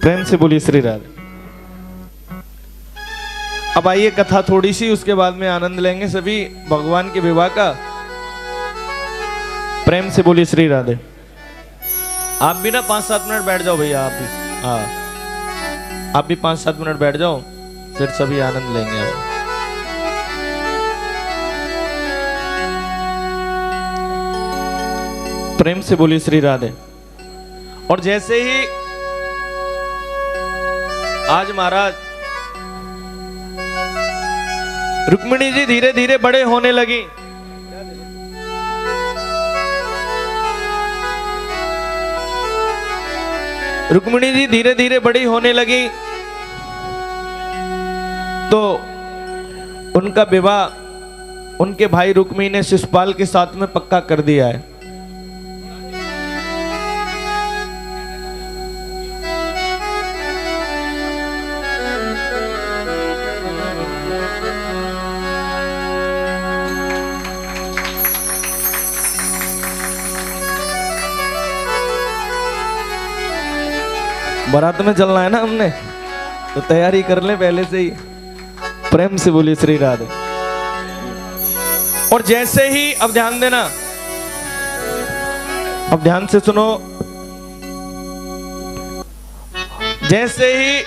प्रेम से बोलिए श्री राधे। अब आइए कथा थोड़ी सी, उसके बाद में आनंद लेंगे सभी भगवान के विवाह का। प्रेम से बोलिए श्री राधे। आप भी ना 5-7 मिनट बैठ जाओ भैया, आप भी। हाँ आप भी 5-7 मिनट बैठ जाओ, फिर सभी आनंद लेंगे। अब प्रेम से बोलिए श्री राधे। और जैसे ही आज महाराज रुक्मिणी जी धीरे धीरे बड़े होने लगी, रुक्मिणी जी धीरे धीरे बड़ी होने लगी, तो उनका विवाह उनके भाई रुक्मी ने शिशुपाल के साथ में पक्का कर दिया है। बारात में चलना है ना हमने, तो तैयारी कर ले पहले से ही। प्रेम से बोलिए श्री राधे। और जैसे ही, अब ध्यान देना, अब ध्यान से सुनो। जैसे ही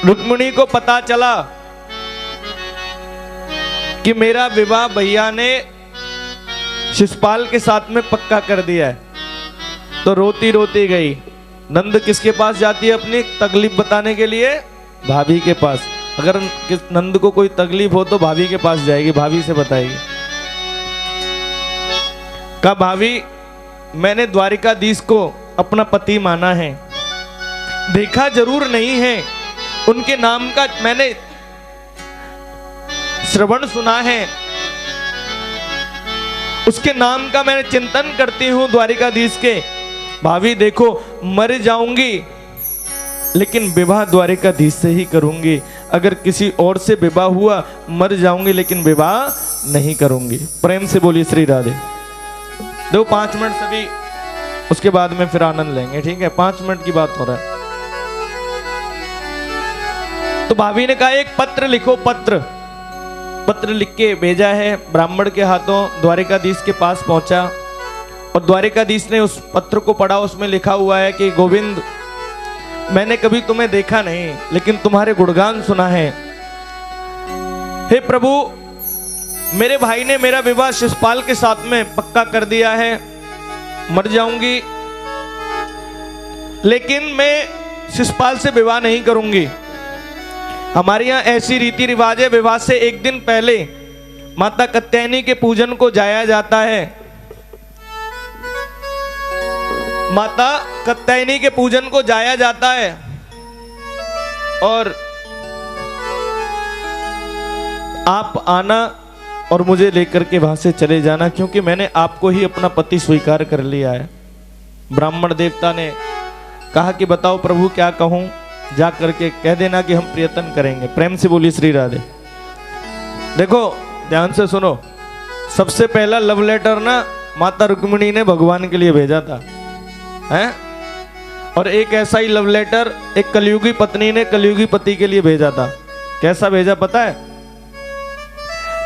रुक्मिणी को पता चला कि मेरा विवाह भैया ने शिशुपाल के साथ में पक्का कर दिया है, तो रोती रोती गई। नंद किसके पास जाती है अपनी तकलीफ बताने के लिए? भाभी के पास। अगर नंद को कोई तकलीफ हो तो भाभी के पास जाएगी, भाभी से बताएगी। कहा भाभी, मैंने द्वारिकाधीश को अपना पति माना है, देखा जरूर नहीं है, उनके नाम का मैंने श्रवण सुना है, उसके नाम का मैंने चिंतन करती हूं द्वारिकाधीश के। भाभी देखो, मर जाऊंगी लेकिन विवाह द्वारिकाधीश से ही करूंगी। अगर किसी और से विवाह हुआ, मर जाऊंगी लेकिन विवाह नहीं करूंगी। प्रेम से बोलिए श्री राधे। दो 5 मिनट सभी, उसके बाद में फिर आनंद लेंगे, ठीक है? 5 मिनट की बात हो रहा है। तो भाभी ने कहा एक पत्र लिखो। पत्र लिख के भेजा है, ब्राह्मण के हाथों द्वारिकाधीश के पास पहुंचा और द्वारिकाधीश ने उस पत्र को पढ़ा। उसमें लिखा हुआ है कि गोविंद, मैंने कभी तुम्हें देखा नहीं लेकिन तुम्हारे गुणगान सुना है। हे प्रभु, मेरे भाई ने मेरा विवाह शिशुपाल के साथ में पक्का कर दिया है, मर जाऊंगी लेकिन मैं शिशुपाल से विवाह नहीं करूंगी। हमारे यहाँ ऐसी रीति रिवाज है, विवाह से एक दिन पहले माता कात्यायनी के पूजन को जाया जाता है। माता कात्यायनी के पूजन को जाया जाता है और आप आना और मुझे लेकर के वहां से चले जाना, क्योंकि मैंने आपको ही अपना पति स्वीकार कर लिया है। ब्राह्मण देवता ने कहा कि बताओ प्रभु क्या कहूं? जा करके कह देना कि हम प्रयत्न करेंगे। प्रेम से बोलिए श्री राधे। देखो ध्यान से सुनो, सबसे पहला लव लेटर ना माता रुक्मिणी ने भगवान के लिए भेजा था, हैं? और एक ऐसा ही लव लेटर एक कलयुगी पत्नी ने कलयुगी पति के लिए भेजा था। कैसा भेजा पता है?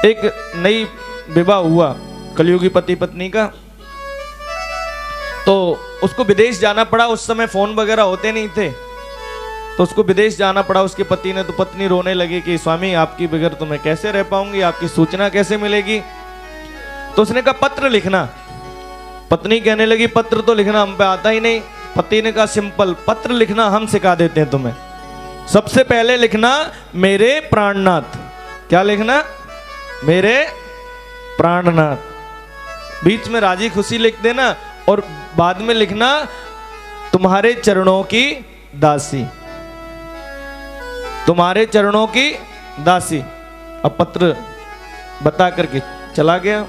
एक नई विवाह हुआ कलयुगी पति पत्नी का, तो उसको विदेश जाना पड़ा। उस समय फोन वगैरह होते नहीं थे, तो उसको विदेश जाना पड़ा उसके पति ने। तो पत्नी रोने लगी कि स्वामी, आपकी बगैर तो मैं कैसे रह पाऊंगी, आपकी सूचना कैसे मिलेगी? तो उसने कहा पत्र लिखना। पत्नी कहने लगी पत्र तो लिखना हम पे आता ही नहीं। पति ने कहा सिंपल, पत्र लिखना हम सिखा देते हैं तुम्हें। सबसे पहले लिखना मेरे प्राणनाथ। क्या लिखना? मेरे प्राणनाथ। बीच में राजी खुशी लिख देना और बाद में लिखना तुम्हारे चरणों की दासी, तुम्हारे चरणों की दासी। अब पत्र बता करके चला गया।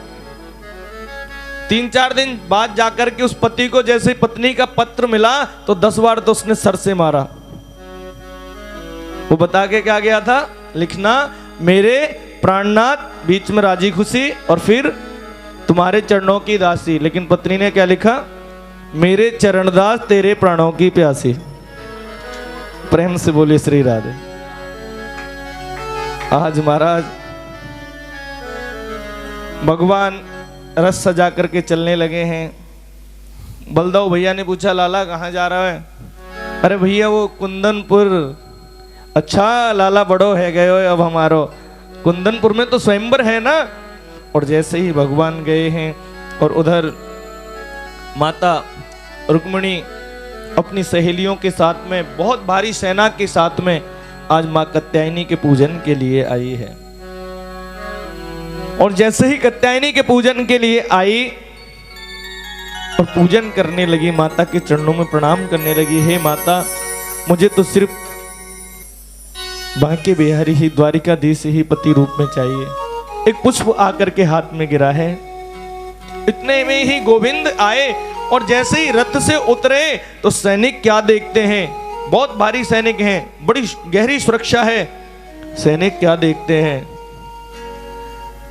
3-4 दिन बाद जाकर के उस पति को जैसे पत्नी का पत्र मिला तो 10 बार तो उसने सर से मारा। वो बता के क्या गया था? लिखना मेरे प्राणनाथ, बीच में राजी खुशी और फिर तुम्हारे चरणों की दासी। लेकिन पत्नी ने क्या लिखा? मेरे चरणदास तेरे प्राणों की प्यासी। प्रेम से बोलिए श्री राधे। आज महाराज भगवान रस सजा करके चलने लगे हैं। बलदाऊ भैया ने पूछा लाला कहाँ जा रहा है? अरे भैया वो कुंदनपुर। अच्छा लाला बड़ो है गए हो अब हमारो। कुंदनपुर में तो स्वयंवर है ना। और जैसे ही भगवान गए हैं और उधर माता रुक्मिणी अपनी सहेलियों के साथ में बहुत भारी सेना के साथ में आज मां कात्यायनी के पूजन के लिए आई है। और जैसे ही कात्यायनी के पूजन के लिए आई और पूजन करने लगी, माता के चरणों में प्रणाम करने लगी। हे माता, मुझे तो सिर्फ बांके बिहारी ही द्वारिकाधीश ही पति रूप में चाहिए। एक पुष्प आकर के हाथ में गिरा है। इतने में ही गोविंद आए और जैसे ही रथ से उतरे तो सैनिक क्या देखते हैं? बहुत भारी सैनिक हैं, बड़ी गहरी सुरक्षा है। सैनिक क्या देखते हैं?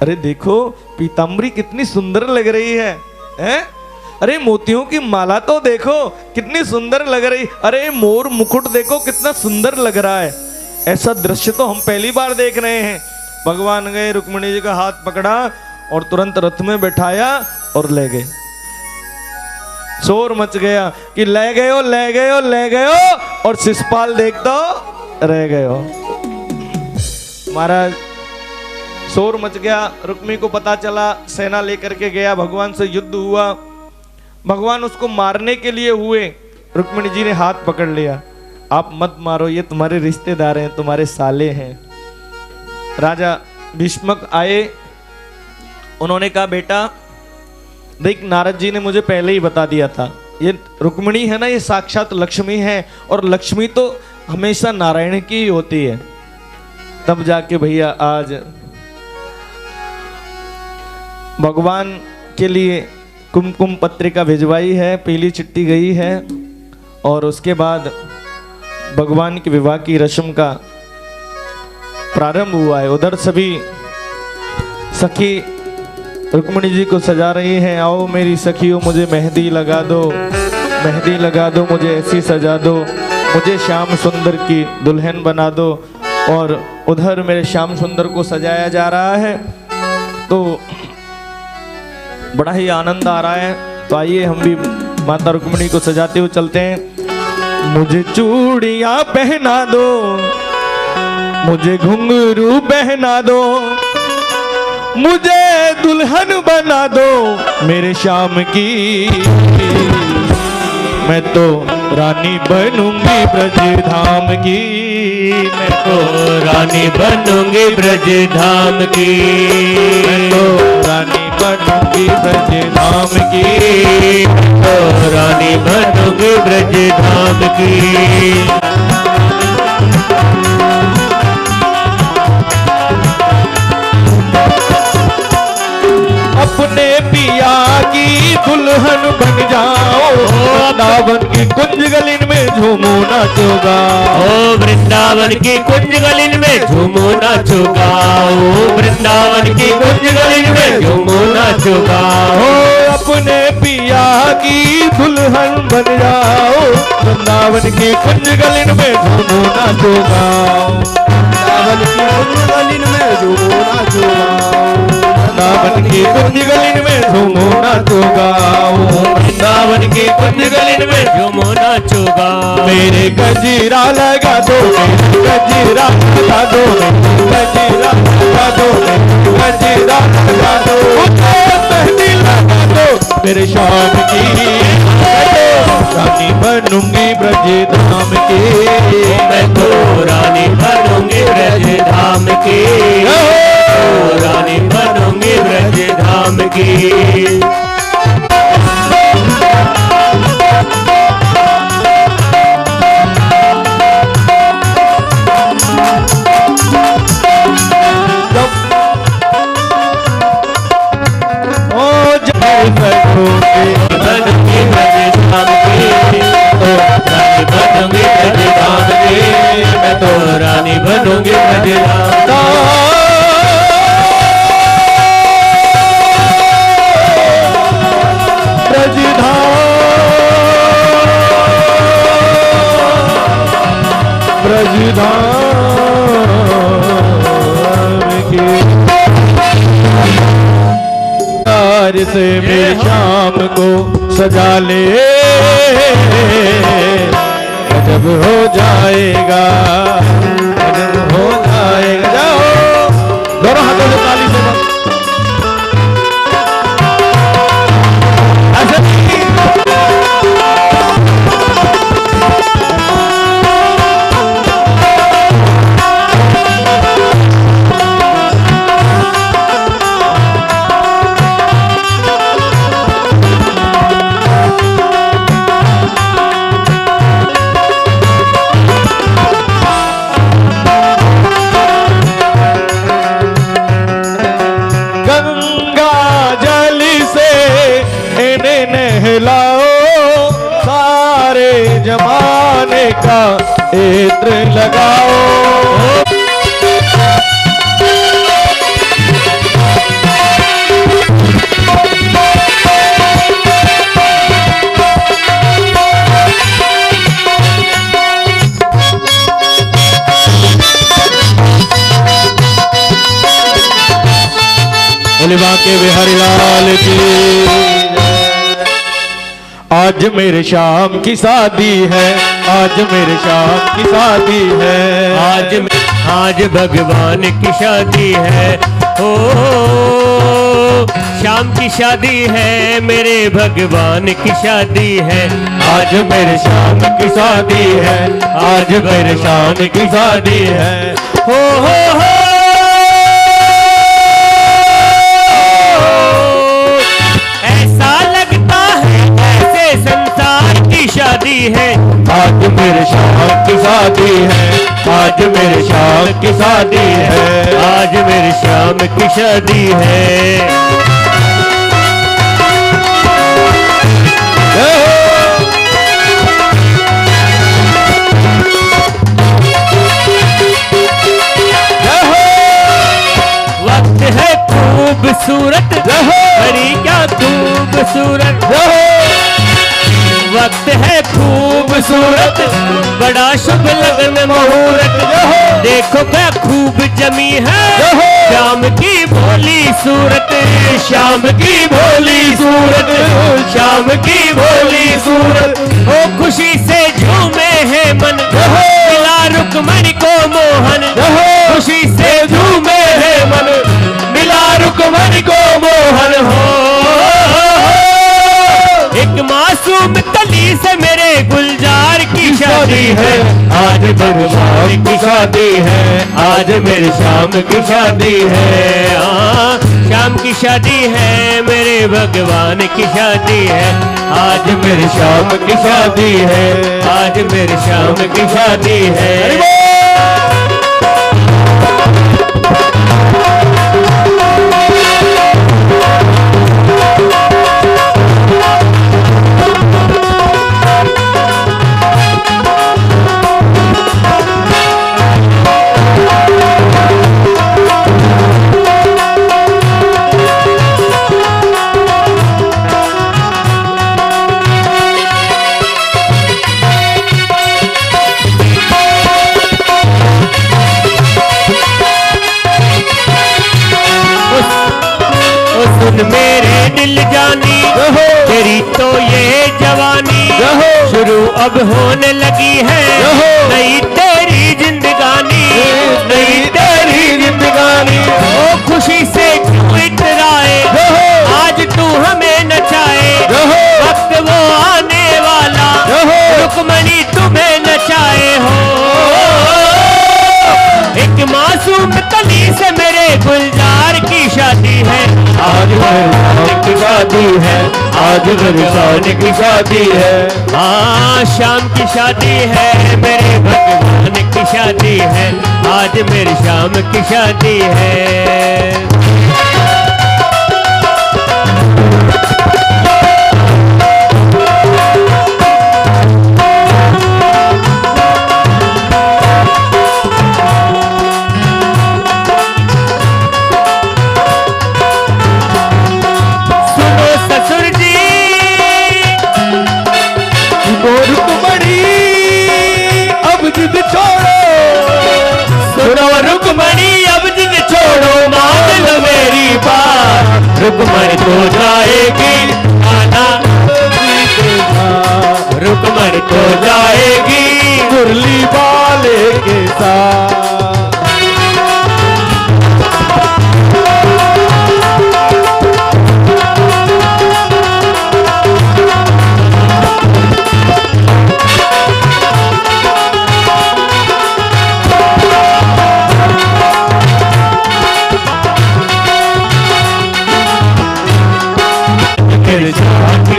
अरे देखो पीताम्बरी कितनी सुंदर लग रही है, हैं? अरे मोतियों की माला तो देखो कितनी सुंदर लग रही। अरे मोर मुकुट देखो कितना सुंदर लग रहा है। ऐसा दृश्य तो हम पहली बार देख रहे हैं। भगवान गए, रुक्मिणी जी का हाथ पकड़ा और तुरंत रथ में बैठाया और ले गए। शोर मच गया कि ले गए हो, ले गए हो, ले गए हो। और शिशुपाल देख दो रह गए हो। महाराज शोर मच गया, रुक्मी को पता चला, सेना लेकर के गया, भगवान से युद्ध हुआ, भगवान उसको मारने के लिए हुए, रुक्मिणी जी ने हाथ पकड़ लिया, आप मत मारो, ये तुम्हारे रिश्तेदार हैं, तुम्हारे साले हैं। राजा भीष्मक आए, उन्होंने कहा बेटा देख नारद जी ने मुझे पहले ही बता दिया था, ये रुक्मिणी है ना, ये साक्षात लक्ष्मी है, और लक्ष्मी तो हमेशा नारायण की ही होती है। तब जाके भैया आज भगवान के लिए कुमकुम पत्रिका भिजवाई है, पीली चिट्ठी गई है, और उसके बाद भगवान के विवाह की रस्म का प्रारंभ हुआ है। उधर सभी सखी रुक्मिणी जी को सजा रही हैं, आओ मेरी सखियों मुझे मेहंदी लगा दो, मेहंदी लगा दो, मुझे ऐसी सजा दो, मुझे श्याम सुंदर की दुल्हन बना दो। और उधर मेरे श्याम सुंदर को सजाया जा रहा है, तो बड़ा ही आनंद आ रहा है। तो आइए हम भी माता रुक्मिणी को सजाते हुए चलते हैं। मुझे चूड़ियां पहना दो, मुझे घुंघरू पहना दो, मुझे दुल्हन बना दो मेरे श्याम की, मैं तो रानी बनूंगी ब्रज धाम की, मैं तो रानी बनूंगी ब्रज धाम की, मैं तो रानी बनूंगी ब्रज धाम की, तो रानी बनूंगी ब्रज धाम की। अपने पिया की दुल्हन बन जाओ, वृंदावन की कुंज गलिन में झूमो नाचो गाओ, ओ वृंदावन की कुंज गलिन में झूमो नाचो गाओ, वृंदावन की कुंज गलिन में झूमो नाचो गाओ। अपने पिया की दुल्हन बन जाओ, वृंदावन की कुंज गलिन में झूमो नाचो गाओ, वृंदावन की कुंज गलिन में झूमो नाचो गाओ, वृंदावन की कुंज गलिन में झूमो नाचो गाओ, वृंदावन की कुंज गलिन में झूमो नाचो गाओ। मेरे गजीरा लगा दो, गजीरा लगा दो, गजीरा लगा दो, गजीरा लगा दो, मेहंदी लगा दो मेरे श्याम की, रानी बनूंगी ब्रज धाम की, मैं तो रानी बनूंगी ब्रज धाम की, रानी बनूंगी ब्रज धाम की। बनूंगी ब्रज धाम की, बनूंगी ब्रज धाम की, मैं तो रानी बनूंगी ब्रज धाम से मेरे श्याम को सजा ले, गजब हो जाएगा, गजब हो जाएगा। जाओ दोनों हाथों से ताली से जमाने का इत्र लगाओ, बोले बांके बिहारी लाल की। आज मेरे शाम की शादी है, आज मेरे शाम की शादी है। आज भगवान की शादी है, ओ शाम की शादी है, मेरे भगवान की शादी है। आज मेरे शाम की शादी है, आज मेरे शाम की शादी है। हो ऐसा लगता है ऐसे संसार की शादी है। आज मेरे शाम की शादी है, आज मेरे शाम की शादी है। आज मेरे शाम की शादी है। वक्त है खूबसूरत, बड़ी क्या खूबसूरत। वक्त है खूबसूरत, बड़ा शुभ लगन मुहूर्त। देखो क्या खूब जमी है शाम की भोली सूरत, शाम की भोली सूरत, शाम की भोली सूरत। ओ खुशी से झूमे है मन, मिला रुकमणी को मोहन। खुशी से झूमे है मन, मिला रुकमणी को मोहन। हो एक मासूम कली से मेरे गुलजार की शादी है। आज भगवान की शादी है, आज मेरे शाम की शादी है। शाम की शादी है, मेरे भगवान की शादी है। आज मेरे शाम की शादी है, आज मेरे शाम की शादी है। सुन मेरे दिल जानी, तेरी तो ये जवानी शुरू अब होने लगी है। नई तेरी जिंदगानी, नई तेरी जिंदगानी। ओ खुशी से क्यों इतराए, आज तू हमें नचाए। वक्त वो आने वाला, रुकमणी तुम्हें नचाए। हो एक मासूम कली से मेरे गुलजार की शादी है। आज मेरे शाम की शादी है, आज मेरे शाम की शादी है। शाम की शादी है, मेरे भगवान की शादी है। आज मेरी शाम की शादी है। रुकमणी तो जाएगी आना, रुकमणी तो जाएगी मुरली वाले के साथ।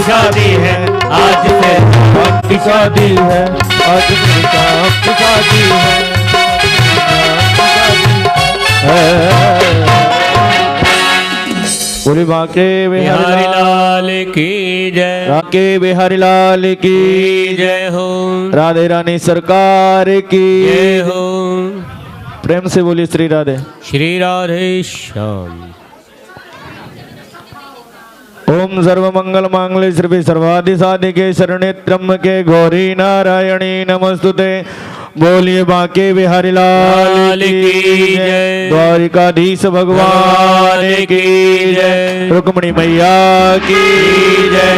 शादी है, आज मेरे शाम की शादी है, आज मेरी शाम की शादी है। बोले बांके बिहारी लाल की जय, बांके बिहारी लाल की जय हो, राधे रानी सरकार की जय हो। प्रेम से बोली श्री राधे, श्री राधे श्याम। ओम सर्व मंगल मांगल्ये शिवे सर्वादि साधिके शरण्ये त्र्यंबके गौरी नारायणी नमस्तुते। बोलिए बांके बिहारी लाल की जय, द्वारिकाधीश भगवान की जय, रुक्मिणी मैया की जय।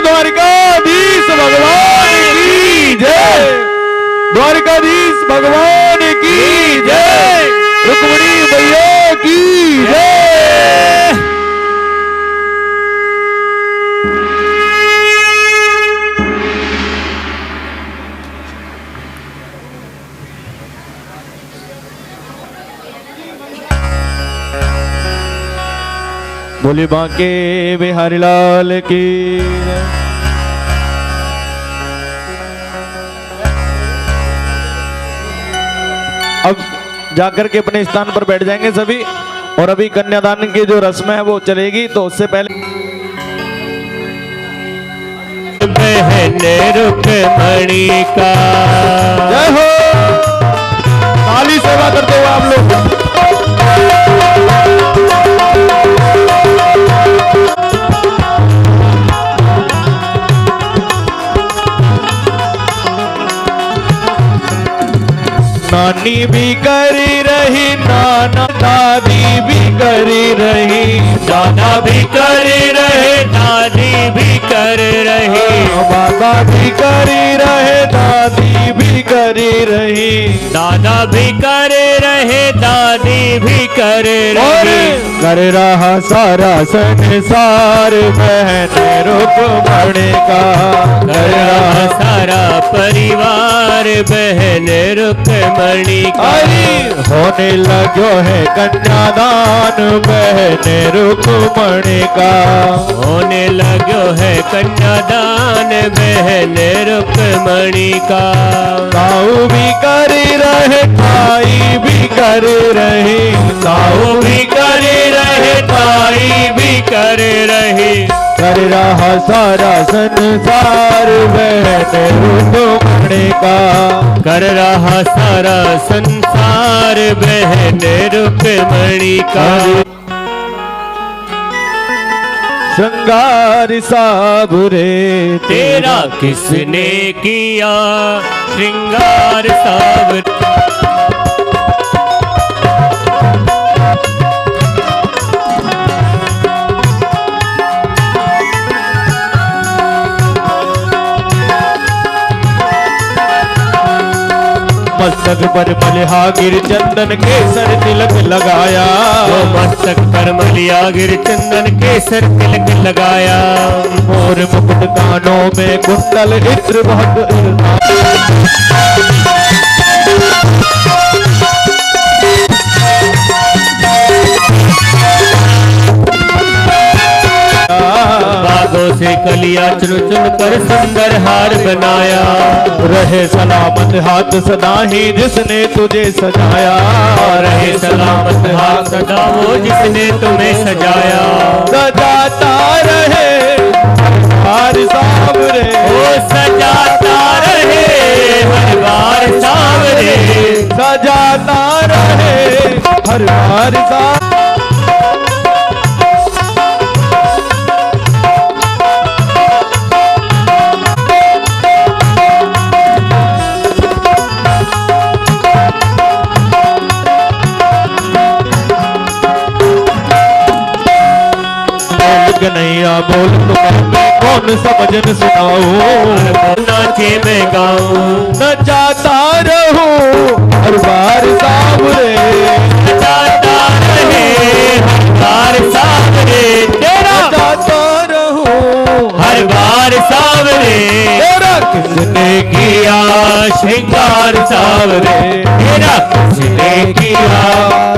द्वारिकाधीश भगवान की जय। द्वारिकाधीश भगवान की जय। रुक्मिणी मैया की जय। बोले बांके बिहारी लाल की जय। अब जाकर के अपने स्थान पर बैठ जाएंगे सभी। और अभी कन्यादान की जो रस्म है वो चलेगी, तो उससे पहले बहन रुक्मणी का जय हो। ताली सेवा करते हुए आप लोग। नानी भी करी रही, नाना दादी भी करी रही, दादा भी कर रहे, दादी भी कर रहे, बाबा भी करी रहे, दादी भी करी रही, दादा भी कर रहे, दादी भी कर और रहे। कर रहा सारा संसार बहन रुक्मणी का। कर रहा सारा परिवार बहन रुक्मणी का। होने लगो है कन्यादान बहन रुक्मणी का। होने लगो है कन्यादान बहन रुक्मणी का। ताऊ भी कर रहे, ताई भी कर रही, ताऊ भी कर रहे, ताई भी कर रहे। कर रहा सारा संसार बहन रुक्मणी का। कर रहा सारा संसार बहन रुक्मणी का। श्रृंगार साबरे तेरा किसने किया श्रृंगार सावर। मस्तक पर मलिहागिर चंदन केसर तिलक लगाया। वो मस्तक पर मलिया गिर चंदन केसर तिलक लगाया। मोर मुकुट कानों में कुंडल इत्र बहुत बागों से कलिया चुन चुन कर सुंदर हार बनाया। रहे सलामत हाथ सदा ही जिसने तुझे सजाया। रहे सलामत हाथ सदा वो जिसने तुम्हें सजाया। सजाता रहे हर सावरे, वो सजाता रहे हर बार सावरे। सजाता रहे हर बार सावरे। कन्हैया बोल तुम्हें कौन सा भजन सुनाऊं। नाचे मैं गाऊं नचाता रहूं हर बार सावरे। नचाता रहे हर बार सावरे। तेरा नचाता रहूं हर बार सावरे। तेरा किसने किया श्रृंगार सावरे। तेरा किसने किया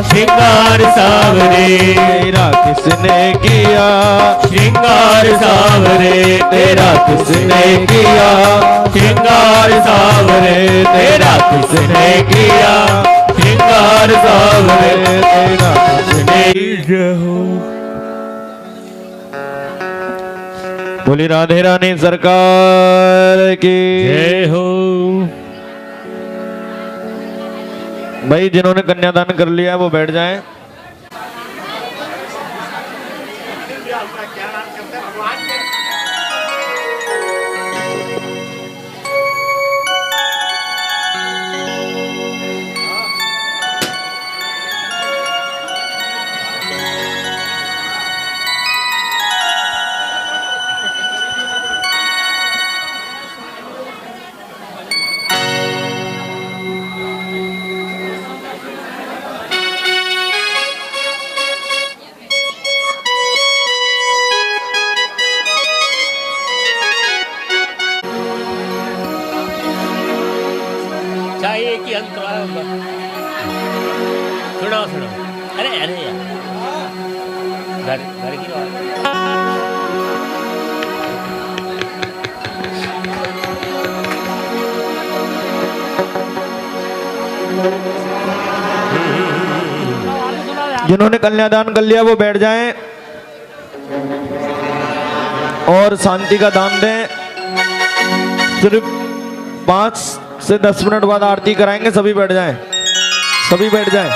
श्रृंगार सावरे। तेरा किसने किया श्रृंगार सावरे। तेरा किसने किया श्रृंगार सावरे। तेरा किसने किया श्रृंगार सावरे। तेरा किसने बोली राधे रानी सरकार की जय हो। भाई जिन्होंने कन्यादान कर लिया है वो बैठ जाएं। एक ही अंत करवाया होगा। सुनाओ सुनाओ। अरे अरे यार घर घर की बात। जिन्होंने कन्यादान कर लिया वो बैठ जाएं और शांति का दान दें। सिर्फ 5 से 10 मिनट बाद आरती कराएंगे। सभी बैठ जाएं, सभी बैठ जाएं।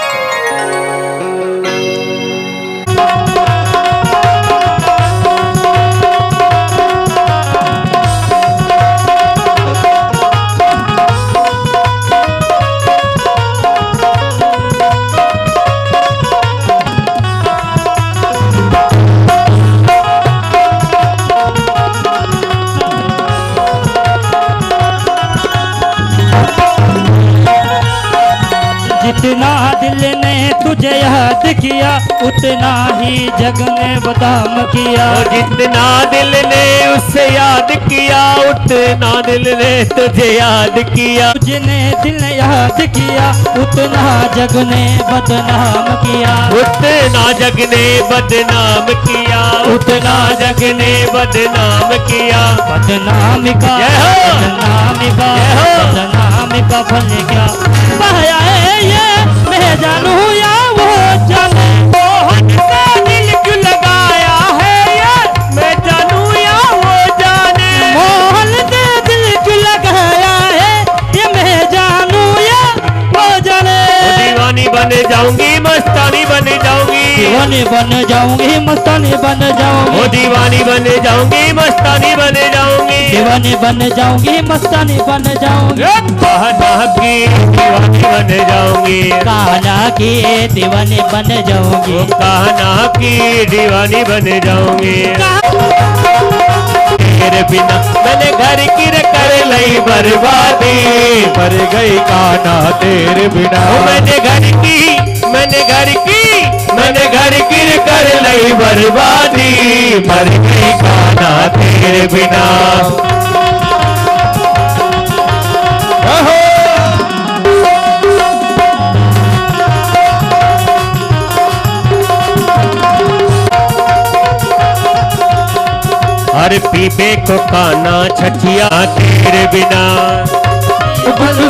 जितना दिल ने तुझे याद किया उतना ही जग ने बदनाम किया। जितना दिल ने उससे याद किया उतना दिल ने तुझे याद किया। तुझने दिल ने याद किया उतना जग ने बदनाम किया। उतना जग ने बदनाम किया। उतना जग ने बदनाम किया। बदनामी का बदनामी का बदनामी का फल क्या पाया है ये मैं जानू या वो जाने। मोहन का दिल क्यों लगाया है ये मैं जानू या वो जाने। मोहन से दिल क्यों लगाया है ये मैं जानू या वो जाने। दीवानी बन जाऊंगी मस्तानी बन जाऊंगी। दीवानी बन जाऊंगी मस्तानी बन जाऊंगी। वो दीवानी बन जाऊंगी मस्तानी बन जाऊंगी। दीवानी बन जाऊंगी मस्तानी बन जाऊंगी। कहना की दीवानी बन जाऊंगी। कहना की दीवानी बन जाऊंगी। कहना की दीवानी बन जाऊंगी। तेरे बिना मैंने घर की कर लई बर्बादी। मर गई कान्हा तेरे बिना। मैंने घर की कर लई बर्बादी। मर गई कान्हा तेरे बिना। हर पीपे को काना छठिया तेरे बिना।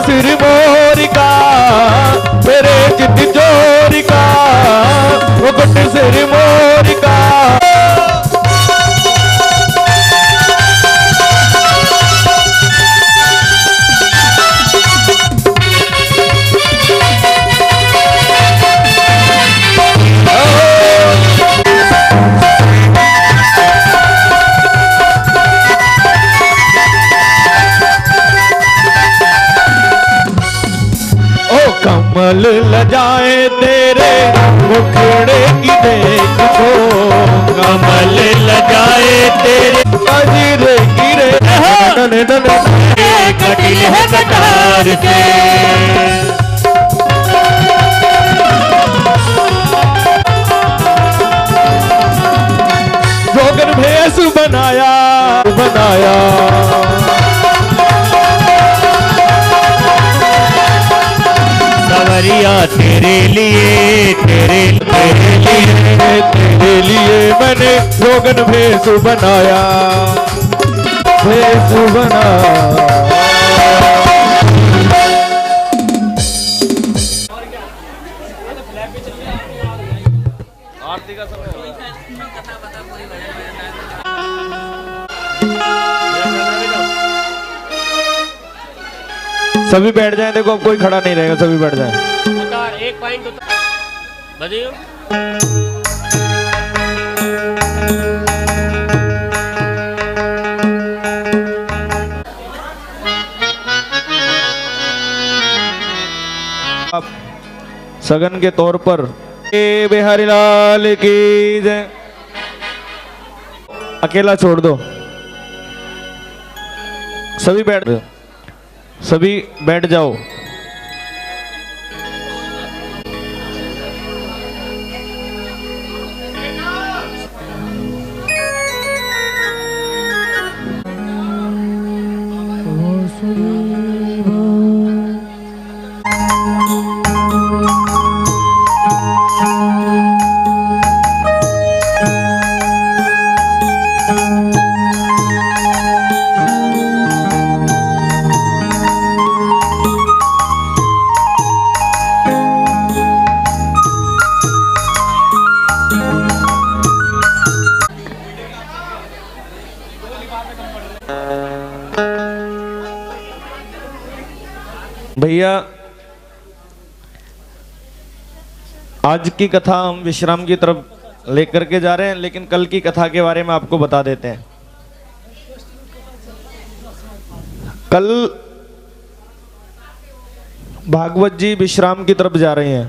सिर मोर का मेरे चित चोर का वो गुट सिर मोर का। कमल लजाए तेरे मुखड़े की देखो। कमल लजाए तेरे अजीरे गिरे डन डन कटिल है कटार से। जोगन भेष बनाया बनाया। सवरिया तेरे लिए मैंने जोगन भेष बनाया भेष बनाया। आरती का समय सभी बैठ जाएं। देखो अब कोई खड़ा नहीं रहेगा, सभी बैठ जाएं। उतार एक पॉइंट उतार बजियो। अब सगन के तौर पर बिहारी लाल की जय। अकेला छोड़ दो, सभी बैठ जाओ। भैया आज की कथा हम विश्राम की तरफ लेकर के जा रहे हैं, लेकिन कल की कथा के बारे में आपको बता देते हैं। कल भागवत जी विश्राम की तरफ जा रहे हैं।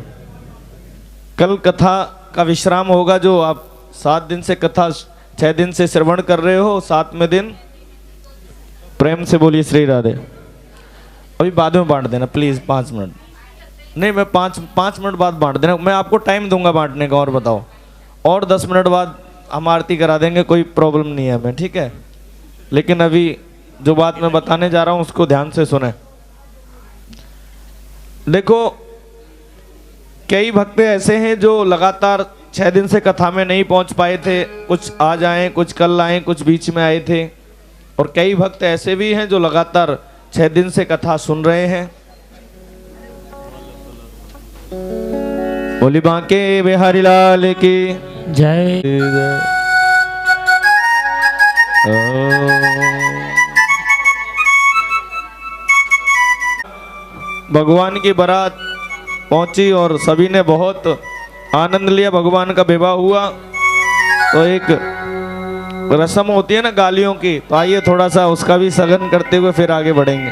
कल कथा का विश्राम होगा। जो आप 7 दिन से कथा 6 दिन से श्रवण कर रहे हो, 7वें दिन प्रेम से बोलिए श्री राधे। अभी बाद में बांट देना प्लीज, 5 मिनट नहीं, मैं 5 मिनट बाद बांट देना। मैं आपको टाइम दूंगा बांटने का। और बताओ, और 10 मिनट बाद हम आरती करा देंगे, कोई प्रॉब्लम नहीं है हमें, ठीक है। लेकिन अभी जो बात मैं बताने जा रहा हूं उसको ध्यान से सुने। देखो, कई भक्त ऐसे हैं जो लगातार 6 दिन से कथा में नहीं पहुंच पाए थे। कुछ आज आए, कुछ कल आए, कुछ बीच में आए थे। और कई भक्त ऐसे भी हैं जो लगातार 6 दिन से कथा सुन रहे हैं। बोली बांके बिहारी लाल की जय। भगवान की बारात पहुंची और सभी ने बहुत आनंद लिया। भगवान का विवाह हुआ तो एक रस्म होती है ना गालियों की, तो आइए थोड़ा सा उसका भी सगन करते हुए फिर आगे बढ़ेंगे।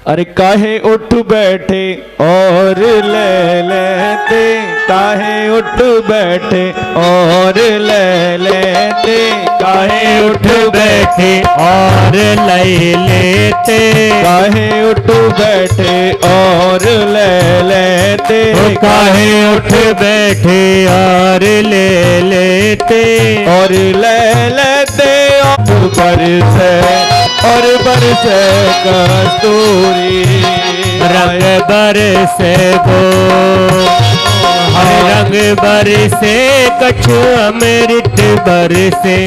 अरे काहे उठ बैठे और ले लेते, काहे उठ बैठे और ले लेते, काहे उठ बैठे और ले लेते, काहे उठ बैठे और ले लेते, काहे उठ बैठे और ले लेते, और ले लेते और बरसे कस्तूरी, रंग बरसे गो रंग बरसे कछु अमृत बरसे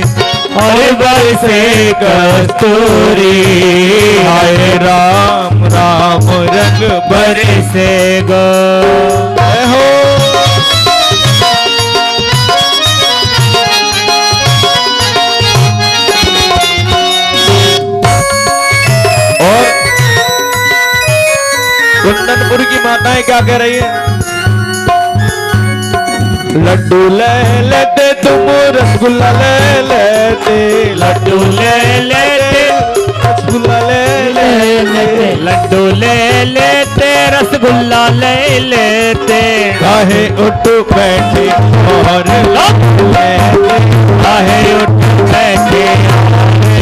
और बरसे कस्तूरी, हाय राम राम रंग बरसे गो हो। और कुंदनपुर की माताएं क्या कह रही है? लड्डू ले लेते तुम रसगुल्ला ले लेते, लड्डू ले लेते रसगुल्ला ले लेते, लड्डू ले लेते रसगुल्ला ले लेते, काहे उठ बैठे और ले लेते, काहे उठ बैठे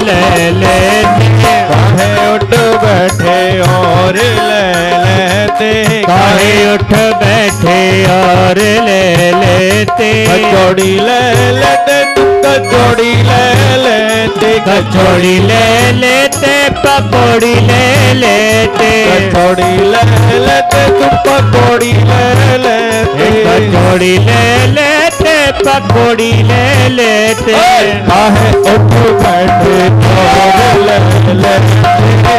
ले लेते, काहे उठ बैठे और ले लेते, काहे उठ बैठे और ले लेते, कचौड़ी ले लेते तुम कचौड़ी ले लेते, कचौड़ी ले लेते पकौड़ी ले लेते, कचौड़ी ले लेते तुम पकौड़ी ले लेते, कचौड़ी ले लेते पकौड़ी ले लेते, काहे उठ बैठे और ले लेते,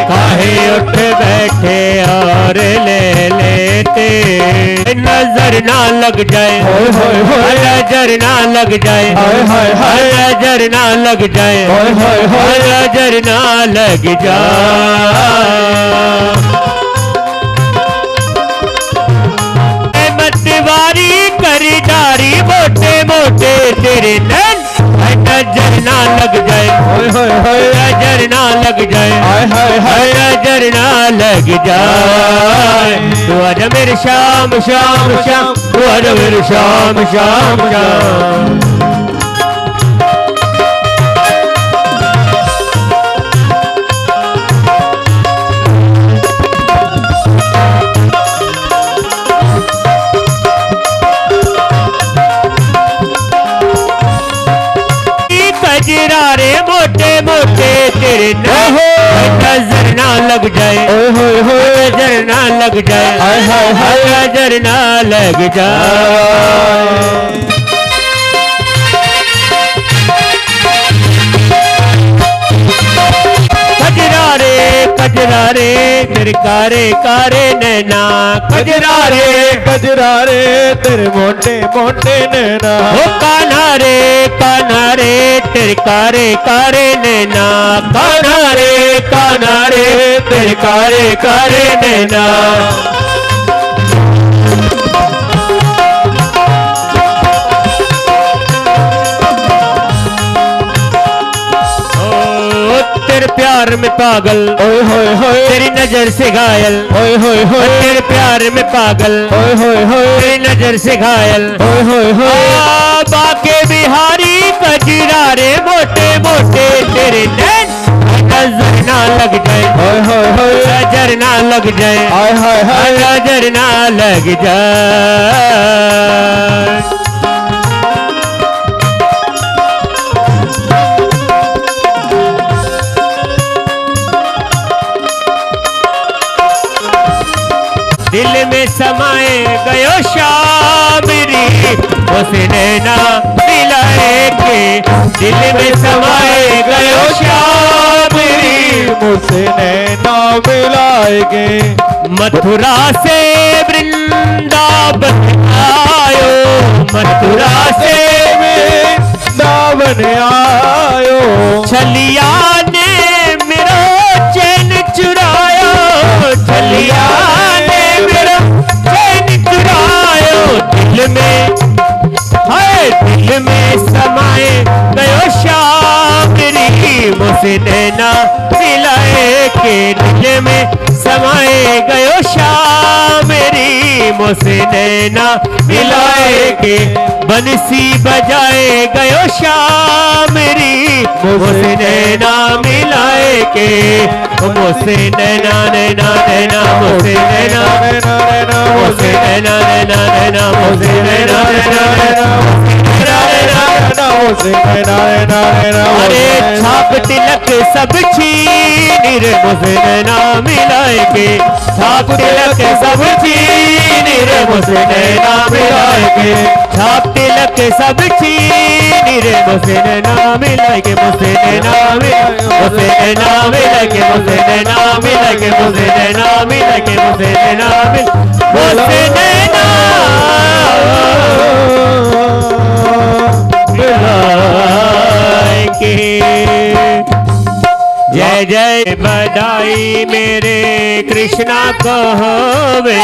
काहे उठ बैठे और ले लेते, नजर ना लग जाए, होय होय होय, नजर ना लग जाए, हाय हाय हाय, नजर ना लग जाए, होय होय होय, नजर ना लग जाए, मतवारी करी डारी मोटे मोटे तेरे नैन, नजर ना लग जाए, होय होय होय, नजर ना लग जाए, हाय हाय हाय, नजर ना लग जाए, तू आज मेरे शाम शाम शाम, तू आज मेरे शाम शाम शाम। कजरारे मोटे मोटे तेरे नजर ना लग जाए, होय होय होय, नजर ना लग जाए, हाय हाय हाय, नजर ना लग जाए, कजरारे कजरारे तेरे कारे कारे नैना, कजरारे कजरारे तेरे मोटे मोटे नैना, ओ कान्हा रे तेरे कारे कारे नैना, कान्हा रे तेरे कारे कारे नैना। तेरे प्यार में पागल, ओए होए होए, तेरी नजर से घायल, ओए होए होए, तेरे प्यार में पागल, ओए होए होए, तेरी नजर से घायल, ओए होए होए। बाके बिहारी कजरारे मोटे मोटे तेरे नैन, नजर ना लग जाए, ओए होए होए, नजर ना लग जाए, हाय हाय हाय, नजर ना लग जाए। दिल में समाए गयो शामिरी, उसे नैना मिलाए के, दिल में समाए गयो शामिरी, मुझसे नैना मिलाएगे। मथुरा से वृंदावन आयो, मथुरा से वृंदावन आयो, छलिया ने मेरा चैन चुरायो, छलिया ने मेरा चैन चुरायो। दिल में हाय, दिल में समाए गयो शामिरी, मुझसे नैना मिलाए के, दिल में समाए गयो शामिरी, मुझसे नैना मिलाए के, बंसी बजाए गयो शामिरी, मुझसे नैना मिलाए के, मुझसे नैना नैना नैना, मुझसे नैना नैना नैना, मुझसे नैना नैना नैना, मुझसे नैना नैना नैना, अरे छाप तिलक सब छीन रे, मुझसे नैना मिलाए के, छाप तिलक सब छीन रे, मुझसे नैना मिलाए के, छाप तिलक सब छीन रे, मुझसे नैना मिलाए के, मुझसे नैना मिलाए, मुझसे नैना मिलाए के, मुझसे नैना मिलाए के, मुझसे नैना मिलाए के, मुझसे नैना मिल, मुझसे नैना मिलाए के। जय जय बधाई मेरे कृष्णा कहोवे,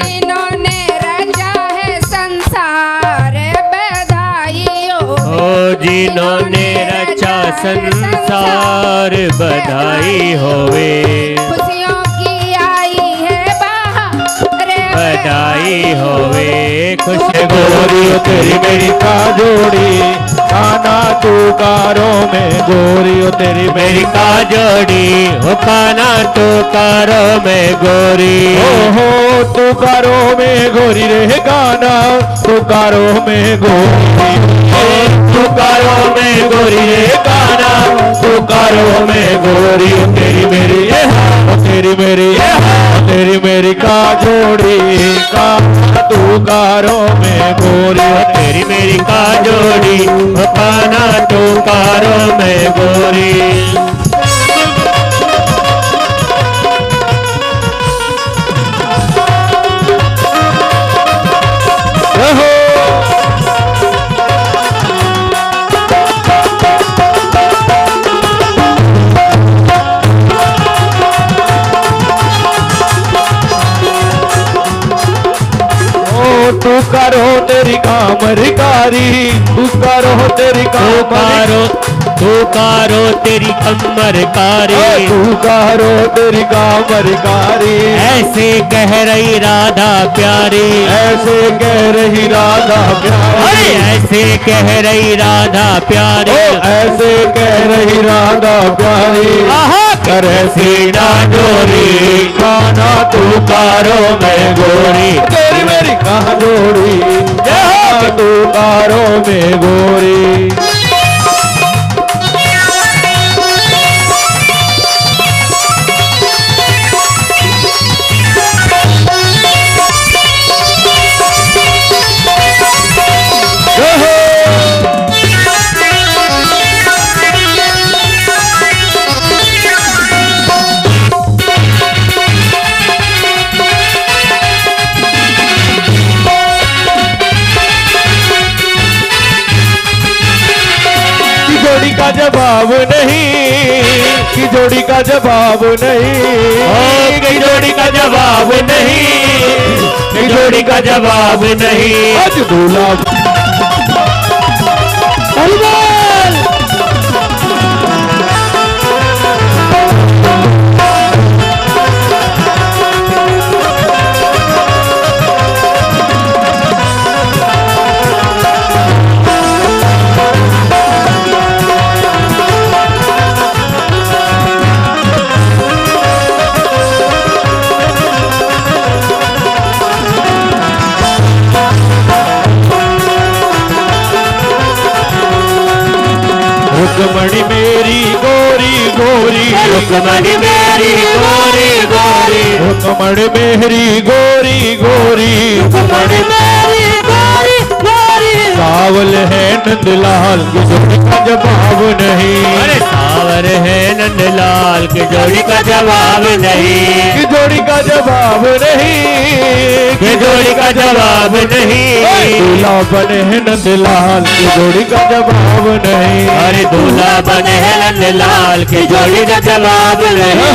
जिन्होंने रचा है संसार बधाई हो, जिन्होंने रचा संसार बधाई होवे, खुशियों की आई है बहार बधाई होवे, खुश गोरी तेरी मेरी का जोड़ी, काना तू कारों में गोरी तेरी मेरी का जोड़ी, हो काना तू कारो में गोरी, हो तू कारों में गोरी रे गाना, तू कारों में गोरी, तू कारो में गोरी रे गाना, तू कारों में गोरी तेरी मेरी ये, तेरी मेरी ये, तेरी मेरी का जोड़ी, का तू कारों में गोरी, तेरी मेरी का जोड़ी, हो काना तू कारो में गोरी। तू करो तेरी कामरकारी, तू करो तेरी कामरो, तू कारो तेरी कमर कारी, तू करो तेरी कामरकारी, ऐसे कह रही राधा प्यारी, ऐसे कह रही राधा प्यारी, ऐसे कह रही राधा प्यारी, ऐसे कह रही राधा प्यारी, करे सीना जोरी काना तू कारो में गोरी, तेरी मेरी कहा जोड़ी, तू कारो में गोरी। का जवाब नहीं, कि जोड़ी का जवाब नहीं, कि जोड़ी का जवाब नहीं, कि जोड़ी का जवाब नहीं। आज दूल्हा रुक्मणी मेरी गोरी गोरी, रुक्मणी मेरी गोरी गोरी, रुक्मणी मेरी गोरी गोरी, रुक्मणी मेरी गोरी गोरी। सावल है नंदलाल की जोड़ी का जवाब नहीं, अरे सावर है नंदलाल के जोड़ी का जवाब नहीं, कि जोड़ी का जवाब नहीं, कि जोड़ी का जवाब नहीं। दूल्हा बने हैं नंदलाल की जोड़ी का जवाब नहीं, अरे दूल्हा बने हैं नंदलाल के जोड़ी का जवाब नहीं।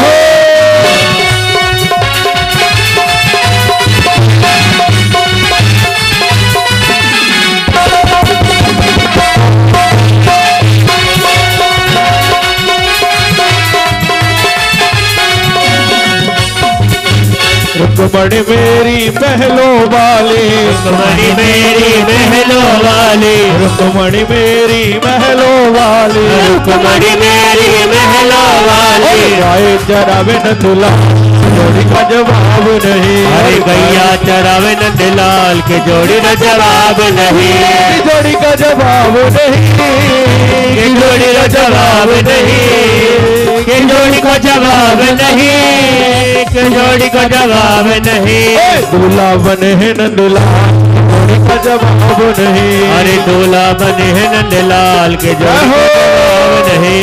रुक्मणी मेरी महलों वाली, रुक्मणी मेरी महलों वाली, रुक्मणी मेरी महलों वाली, रुक्मणी मेरी महलों वाली। गाय चरावे नंदलाल जोड़ी का जवाब नहीं, अरे गैया चरावे नंदलाल के जोड़ी का जवाब नहीं, की जोड़ी का जवाब नहीं, कि जोड़ी का जवाब नहीं, कि जोड़ी का जवाब नहीं, कि जोड़ी का जवाब नहीं। दूल्हा बने हैं नंदलाल जोड़ी का जवाब नहीं, अरे दूल्हा बने हैं नंदलाल के जोड़ी का जवाब नहीं।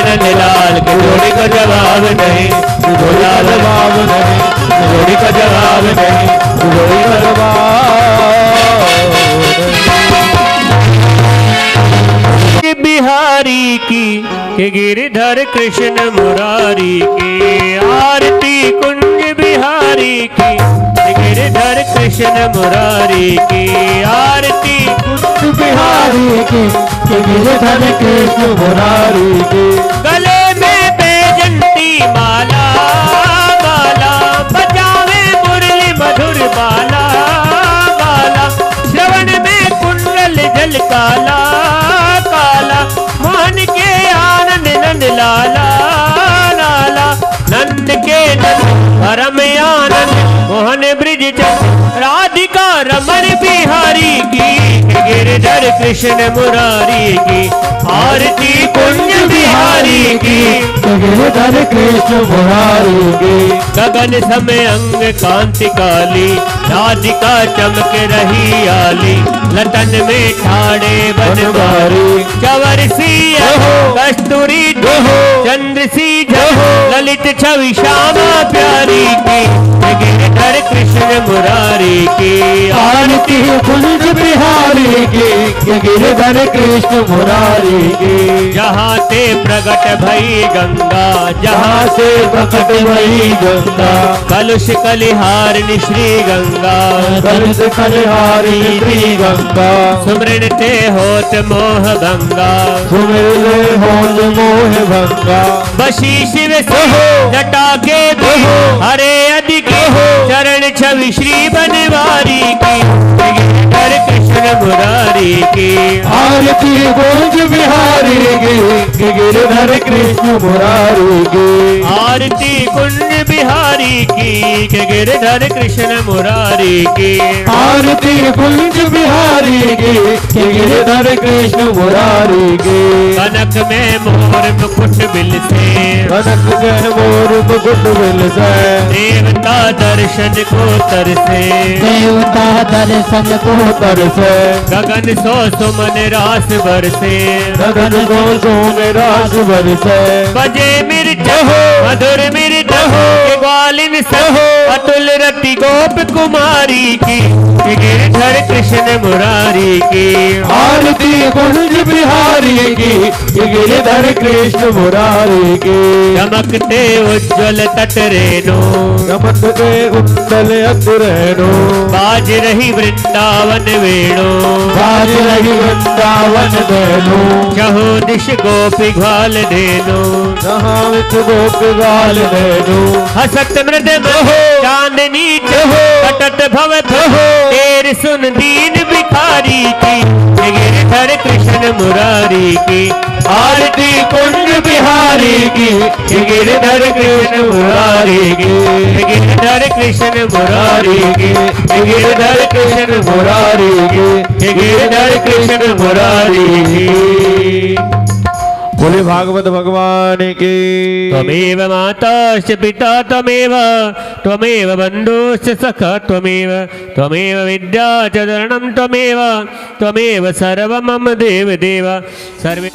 नंदलाल के जोड़ी का जवाब नहीं, दूल्हा जवाब नहीं, जोड़ी का जवाब नहीं, जोड़ी का जवाब कि बिहारी की कि गिरधर कृष्ण मुरारी की आरती कुंज बिहारी की कि गिरधर कृष्ण मुरारी की आरती कुंज बिहारी की, कि गिरधर कृष्ण मुरारी की। गले में बैजंती माला माला, बजावे मुरली मधुर बाला बाला, श्रवण में कुंडल जल काला काला, मोहन के आनंद नंद लाला लाला, नंद के नंद परम आनंद मोहन ब्रिज चंद राधिका रमन बिहारी की गिरधर कृष्ण मुरारी की आरती कुंज बिहारी की गिरधर कृष्ण मुरारी की। गगन समय अंग कांति काली राधिका चमक रही आली, लतन में ठाड़े बनवारी चवर सी कस्तूरी चंद्र सी ललित छवि श्यामा प्यारी की गिरधर कृष्ण मुरारी की आरती कुंज बिहारी की, कि गिरधर कृष्ण मुरारी की। जहाँ ते प्रगट भई गंगा जहाँ से प्रकट वही गंगा, कलुष कलिहारिणी श्री गंगा कलश कलिहारी श्री गंगा, सुमृण ते होत मोह भंगा सुमिरले होत मोह भंगा। बशी शिव जटा के हरे अधिक चरण छवि श्री बनवारी की गिरधर कृष्ण मुरारी की आरती कुंज बिहारी की, कि गिरधर कृष्ण मुरारी की। आरती कुंज बिहारी की कि गिरधर कृष्ण मुरारी की आरती कुंज बिहारी की, कि गिरधर कृष्ण मुरारी की। कनक में मोर मुकुट बिल से कनक जय मोर मुकुट बिल से, देवता दर्शन को तरसे देवता दर्शन को तरसे। गगन सो सुमन रास बरसे गगन को सोने रास बरसे। बजे मिर्च मधुर मिर्च के ग्वालिन सन अतुल रति गोप कुमारी की गिरधर कृष्ण मुरारी की आरती कुंज बिहारी की गिरधर कृष्ण मुरारी की चमकते उज्ज्वल तट रेणु चमकते उत्तल अतुरेणु बाज रही वृंदावन वेणु बाज रही वृंदावन वेणु चहु दिश गोपी ग्वाल धेनु जहाँ विच गोप गाल वेणु हसत मृद चांदनी कटत भवत तेर सुन दीन भिखारी की गिरधर कृष्ण मुरारी की आरती कुंज बिहारी की गिरधर कृष्ण मुरारी की गिरधर कृष्ण मुरारी की गिरधर कृष्ण मुरारी की गिरधर कृष्ण मुरारी की। बोले भागवत भगवान की। त्वमेव माताश्च पिता त्वमेव बन्धुश्च सखा त्वमेव विद्या च शरणं त्वमेव सर्वं मम देव सर्वे